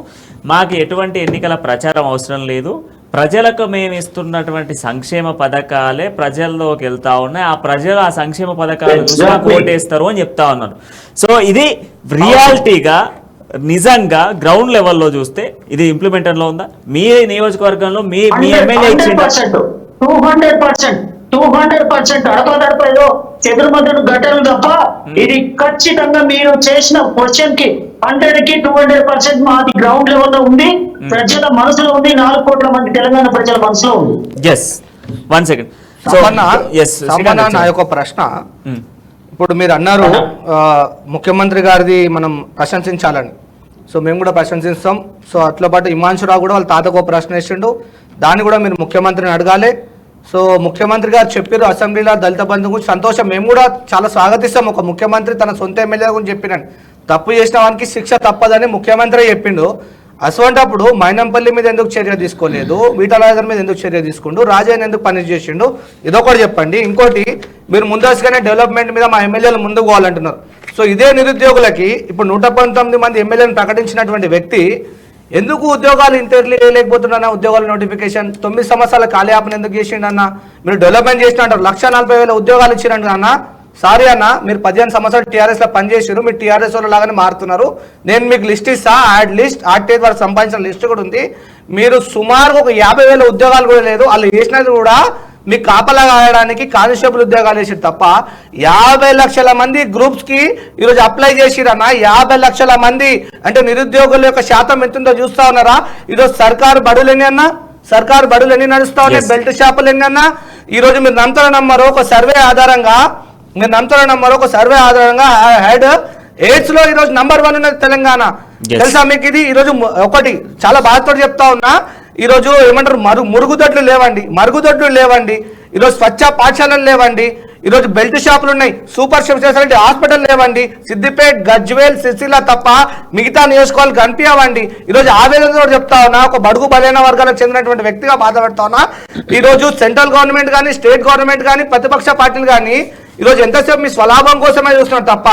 మాకు ఎటువంటి ఎన్నికల ప్రచారం అవసరం లేదు. ప్రజలకు మేము ఇస్తున్నటువంటి సంక్షేమ పథకాలే ప్రజల్లోకి వెళ్తా ఉన్నాయి. ఆ ప్రజలు ఆ సంక్షేమ పథకాలు చూసి ఓటేస్తారు అని చెప్తా ఉన్నారు. సో ఇది రియాలిటీగా నిజంగా గ్రౌండ్ లెవెల్లో చూస్తే ఇది ఇంప్లిమెంటర్లో ఉందా? మీ నియోజకవర్గంలో మీ ఎమ్మెల్యే 200% అడపదడప ఏదో చెదురుమదురు ఘటనలు తప్ప ఇది ఖచ్చితంగా మీరు చేసిన క్వశ్చన్ కి 100కి 200% మాది గ్రౌండ్ లెవెల్లో ఉంది, ప్రజల మనసులో ఉంది, 4 కోట్ల మంది తెలంగాణ ప్రజల మనసులో ఉంది. నా యొక్క ప్రశ్న, ఇప్పుడు మీరు అన్నారు ముఖ్యమంత్రి గారిది మనం ప్రశంసించాలని. సో మేము కూడా ప్రశంసిస్తాం. సో అట్లా పాటు హిమాంశురావు కూడా వాళ్ళ తాతకు ప్రశ్న వేసిండు, దాన్ని కూడా మీరు ముఖ్యమంత్రిని అడగాలి. సో ముఖ్యమంత్రి గారు చెప్పారు అసెంబ్లీలో దళిత బంధు గురించి, సంతోషం, మేము కూడా చాలా స్వాగతిస్తాం. ఒక ముఖ్యమంత్రి తన సొంత ఎమ్మెల్యే గురించి చెప్పినాను, తప్పు చేసిన వానికి శిక్ష తప్పదని ముఖ్యమంత్రి చెప్పిండు. అటువంటప్పుడు మైనంపల్లి మీద ఎందుకు చర్య తీసుకోలేదు, వీటరాజర్ మీద ఎందుకు చర్య తీసుకుంటూ, రాజయ్య ఎందుకు పని చేసిండు, ఇదొకటి చెప్పండి. ఇంకోటి, మీరు ముందస్తుగానే డెవలప్మెంట్ మీద మా ఎమ్మెల్యేలు ముందుకు పోవాలంటున్నారు. సో ఇదే నిరుద్యోగులకి ఇప్పుడు 119 మంది ఎమ్మెల్యేలను ప్రకటించినటువంటి వ్యక్తి ఎందుకు ఉద్యోగాలు ఇంటర్వ్యూ వేయలేకపోతున్నా, ఉద్యోగాల నోటిఫికేషన్ 9 సంవత్సరాల కాలయాపన ఎందుకు చేసిండన్న? మీరు డెవలప్మెంట్ చేసిన అంటారు, 1,40,000 ఉద్యోగాలు ఇచ్చిరండి అన్న. సారీ అన్న, మీరు 15 సంవత్సరాలు టీఆర్ఎస్లో పనిచేసారు, మీరు టీఆర్ఎస్ వాళ్ళు లాగానే మారుతున్నారు. నేను మీకు లిస్ట్ ఇస్తా, యాడ్ లిస్ట్, ఆర్టీఎస్ వారికి సంపాదించిన లిస్ట్ కూడా ఉంది. మీరు సుమారుగా ఒక 50,000 ఉద్యోగాలు కూడా లేదు, వాళ్ళు వేసినది కూడా మీకు కాపలా కాయడానికి కానిస్టేబుల్ ఉద్యోగాలు వేసారు తప్ప 50 లక్షల మంది గ్రూప్స్కి ఈరోజు అప్లై చేసిరన్నా. 50 లక్షల మంది అంటే నిరుద్యోగుల యొక్క శాతం ఎంతుందో చూస్తా ఉన్నారా? ఈరోజు సర్కారు బడులు ఎన్ని అన్నా, సర్కారు బడులు ఎన్ని నడుస్తా ఉన్నాయి, బెల్ట్ షాపులు ఎన్ని అన్నా. ఈరోజు మీరు నమ్మరో ఒక సర్వే ఆధారంగా, హెడ్ ఎయిడ్స్ లో ఈరోజు నంబర్ 1 ఉన్నది తెలంగాణ. తెలుసా మీకు ఇది? ఈరోజు ఒకటి చాలా బాధతో చెప్తా ఉన్నా, ఈరోజు ఏమంటారు, మరుగుదొడ్లు లేవండి, ఈరోజు స్వచ్ఛ పాఠశాలలు లేవండి, ఈరోజు బెల్ట్ షాపులు ఉన్నాయి, సూపర్ స్పెషాలిటీ హాస్పిటల్ లేవండి, సిద్దిపేట్, గజ్వేల్, సిరిసిల్ల తప్ప మిగతా నియోజకవర్గాలు కనిపించవండి. ఈరోజు ఆవేదనతో చెప్తా ఉన్నా, ఒక బడుగు బలైన వర్గాలకు చెందినటువంటి వ్యక్తిగా బాధపడతా ఉన్నా. ఈరోజు సెంట్రల్ గవర్నమెంట్ కానీ, స్టేట్ గవర్నమెంట్ కానీ, ప్రతిపక్ష పార్టీలు కానీ ఈరోజు ఎంతసేపు మీ స్వలాభం కోసమే చూస్తున్నారు తప్ప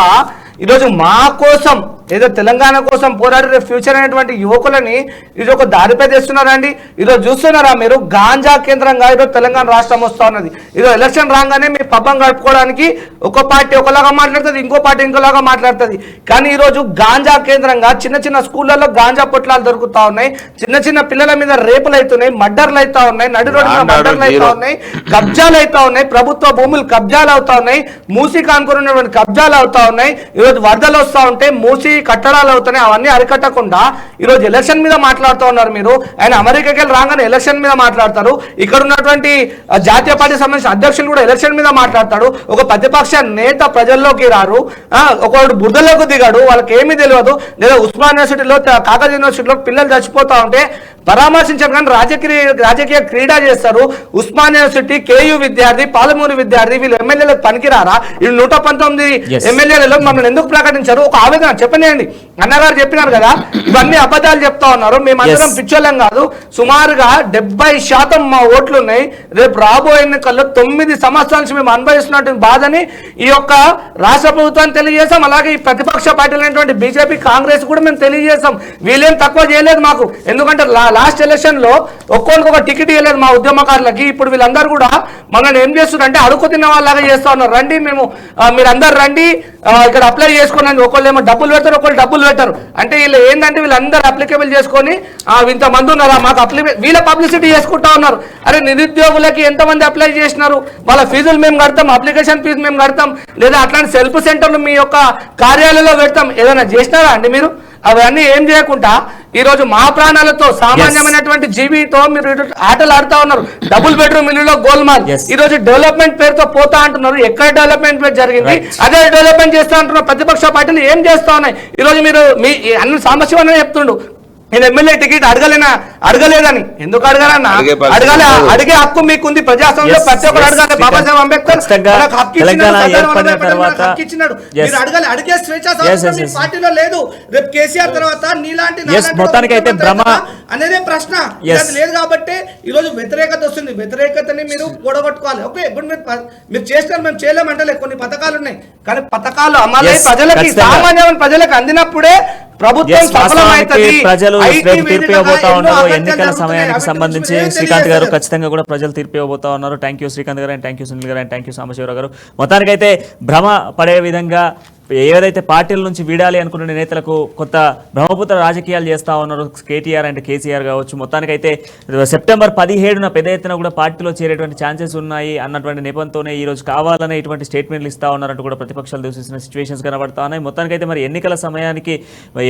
ఈరోజు మా కోసం ఏదో తెలంగాణ కోసం పోరాడే ఫ్యూచర్ అనేటువంటి యువకులని ఇది ఒక దారిపై తెస్తున్నారండి. ఈరోజు చూస్తున్నారా మీరు, గాంజా కేంద్రంగా ఈరోజు తెలంగాణ రాష్ట్రం వస్తూ ఉన్నది. ఈరోజు ఎలక్షన్ రాగానే మీ పబ్బం గడుపుకోవడానికి ఒక పార్టీ ఒకలాగా మాట్లాడుతుంది, ఇంకో పార్టీ ఇంకోలాగా మాట్లాడుతుంది. కానీ ఈరోజు గాంజా కేంద్రంగా చిన్న చిన్న స్కూళ్ళల్లో గాంజా పొట్లాలు దొరుకుతా ఉన్నాయి, చిన్న చిన్న పిల్లల మీద రేపులు అవుతున్నాయి, మర్డర్లు అవుతా ఉన్నాయి, నడి రోడ్డు మీద మర్డర్లు అవుతా ఉన్నాయి, కబ్జాలు అవుతా ఉన్నాయి, ప్రభుత్వ భూములు కబ్జాలు అవుతా ఉన్నాయి, మూసి కానుకున్నటువంటి కబ్జాలు అవుతా ఉన్నాయి. ఈరోజు వరదలు వస్తూ ఉంటే మూసి కట్టడాలు అవుతున్నాయి. అవన్నీ అరికట్టకుండా ఈరోజు ఎలక్షన్ మీద మాట్లాడుతూ ఉన్నారు మీరు. ఆయన అమెరికాకి వెళ్ళి రాగానే ఎలక్షన్ మీద మాట్లాడతారు, ఇక్కడ ఉన్నటువంటి జాతీయ పార్టీ సంబంధించిన అధ్యక్షులు కూడా ఎలక్షన్ మీద మాట్లాడతాడు. ఒక ప్రతిపక్ష నేత ప్రజల్లోకి రారు, ఒకడు బురదలోకి దిగాడు, వాళ్ళకి ఏమీ తెలియదు. లేదా ఉస్మాన్ యూనివర్సిటీలో కాకతీయ యూనివర్సిటీలో పిల్లలు చచ్చిపోతా ఉంటే పరామర్శించడం కానీ రాజకీయ క్రీడ చేస్తారు. ఉస్మాన్ యూనివర్సిటీ కేయూ విద్యార్థి, పాలమూరు విద్యార్థి, వీళ్ళు ఎమ్మెల్యేలకు పనికిరారా? వీళ్ళు 119 ఎమ్మెల్యేలలో మమ్మల్ని ఎందుకు ప్రకటించారు? ఒక ఆవేదన చెప్పండి. అన్నగారు చెప్పినారు కదా, ఇవన్నీ అబద్ధాలు చెప్తా ఉన్నారు, మేమందరం పిచ్చోళ్ళం కాదు. సుమారుగా 70% మా ఓట్లు ఉన్నాయి. రేపు రాబోయే ఎన్నికల్లో 9 సంవత్సరాల నుంచి మేము అనుభవిస్తున్నటువంటి బాధని ఈ యొక్క రాష్ట్ర ప్రభుత్వాన్ని తెలియజేస్తాం. అలాగే ఈ ప్రతిపక్ష పార్టీలు అయినటువంటి బీజేపీ, కాంగ్రెస్ కూడా మేము తెలియజేస్తాం. వీళ్ళేం తక్కువ చేయలేదు మాకు. ఎందుకంటే లాస్ట్ ఎలక్షన్ లో ఒక్కొక్కరికి ఒక టికెట్ ఇవ్వలేదు మా ఉద్యమకారులకి. ఇప్పుడు వీళ్ళందరూ కూడా మనల్ని ఏం చేస్తున్నారంటే అడుగు తిన్న వాళ్ళలాగా చేస్తా ఉన్నారు. రండి, మీరందరూ రండి, ఇక్కడ అప్లై చేసుకోండి. ఒకళ్ళు ఏమో డబ్బులు పెడతారు, ఒకళ్ళు డబ్బులు పెట్టారు. అంటే వీళ్ళు ఏంటంటే వీళ్ళందరూ అప్లికేబుల్ చేసుకొని ఇంతమంది ఉన్నారా మాకు వీళ్ళ పబ్లిసిటీ చేసుకుంటా ఉన్నారు. అరే నిరుద్యోగులకి ఎంతమంది అప్లై చేసినారు, వాళ్ళ ఫీజులు మేము కడతాం, అప్లికేషన్ ఫీజు మేము కడతాం, లేదా అట్లాంటి సెల్ఫ్ సెంటర్లు మీ యొక్క కార్యాలయంలో పెడతాం. ఏదైనా చేసినారా అండి మీరు? అవన్నీ ఏం చేయకుండా ఈరోజు మా ప్రాణాలతో సామాన్యమైనటువంటి జీవితో మీరు ఆటలు ఆడుతా ఉన్నారు. డబుల్ బెడ్రూమ్ ఇల్లులో గోల్మాల్. ఈ రోజు డెవలప్మెంట్ పేరుతో పోతా అంటున్నారు. ఎక్కడ డెవలప్మెంట్ పేరు జరిగింది? అదే డెవలప్మెంట్ చేస్తా అంటున్నారు. ప్రతిపక్ష పార్టీలు ఏం చేస్తా ఉన్నాయి? ఈ రోజు మీరు మీ అన్ని సమస్య చెప్తుండు. నేను ఎమ్మెల్యే టికెట్ అడగలేదని. ఎందుకు అడగాలన్నా? అడిగే హక్కు మీకుంది. ప్రజాస్వామ్యంలో ప్రతి ఒక్కరు అడగాలి. బాబాసాహెబ్ అంబేద్కర్ హక్కు ఇచ్చినాడు. మీరు అడగాలి. అడిగే స్వేచ్ఛ పార్టీలో లేదు. రేపు కేసీఆర్ తర్వాత నీలాంటి అనేదే ప్రశ్న లేదు. కాబట్టి ఈ రోజు వ్యతిరేకత వస్తుంది. వ్యతిరేకతని మీరు కూడగొట్టుకోవాలి. ఓకే, ఇప్పుడు మీరు చేస్తారు, మేము చేయలేమంటలే. కొన్ని పథకాలు ఉన్నాయి, కానీ పథకాలు అమలై ప్రజలకి, సామాన్యమైన ప్రజలకు అందినప్పుడే ప్రభుత్వం సఫలమైతది. ప్రజలు తీర్పు ఇవ్వబోతా ఉన్నారు. ఎన్నికల సమయానికి సంబంధించి శ్రీకాంత్ గారు ఖచ్చితంగా కూడా ప్రజలు తీర్పు ఇవ్వబోతా ఉన్నారు. థ్యాంక్ యూ శ్రీకాంత్ గారు, అండ్ థ్యాంక్ యూ సునీల్ గారు, అండ్ థ్యాంక్ యూ సాంబశివరావు గారు. మొత్తానికైతే భ్రమ పడే విధంగా ఏదైతే పార్టీల నుంచి వీడాలి అనుకున్న నేతలకు కొత్త బ్రహ్మపుత్ర రాజకీయాలు చేస్తూ ఉన్నారు కేటీఆర్ అండ్ కేసీఆర్ కావచ్చు. మొత్తానికైతే సెప్టెంబర్ 17న పెద్ద ఎత్తున కూడా పార్టీలో చేరేటువంటి ఛాన్సెస్ ఉన్నాయి అన్నటువంటి నేపథ్యంతోనే ఈరోజు కావాలనే ఇటువంటి స్టేట్మెంట్లు ఇస్తూ ఉన్నారంటూ కూడా ప్రతిపక్షాలు దూషిస్తున్న సిచ్యువేషన్స్ కనబడతా ఉన్నాయి. మొత్తానికైతే మరి ఎన్నికల సమయానికి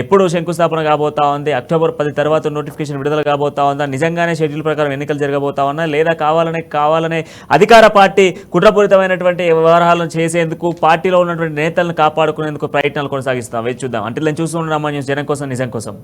ఎప్పుడు శంకుస్థాపన కాబోతా ఉంది, అక్టోబర్ 10 తర్వాత నోటిఫికేషన్ విడుదల కాబోతా ఉందా, నిజంగానే షెడ్యూల్ ప్రకారం ఎన్నికలు జరగబోతా ఉన్నా, లేదా కావాలనే అధికార పార్టీ కుట్రపూరితమైనటువంటి వ్యవహారాలను చేసేందుకు పార్టీలో ఉన్నటువంటి నేతలను కాపాడుకునేందుకు ప్రయత్నాలు కొనసాగిస్తాం. వేచి చూద్దాం. అంటే చూస్తూ ఉన్నాం న్యూస్, జనం కోసం, నిజం కోసం.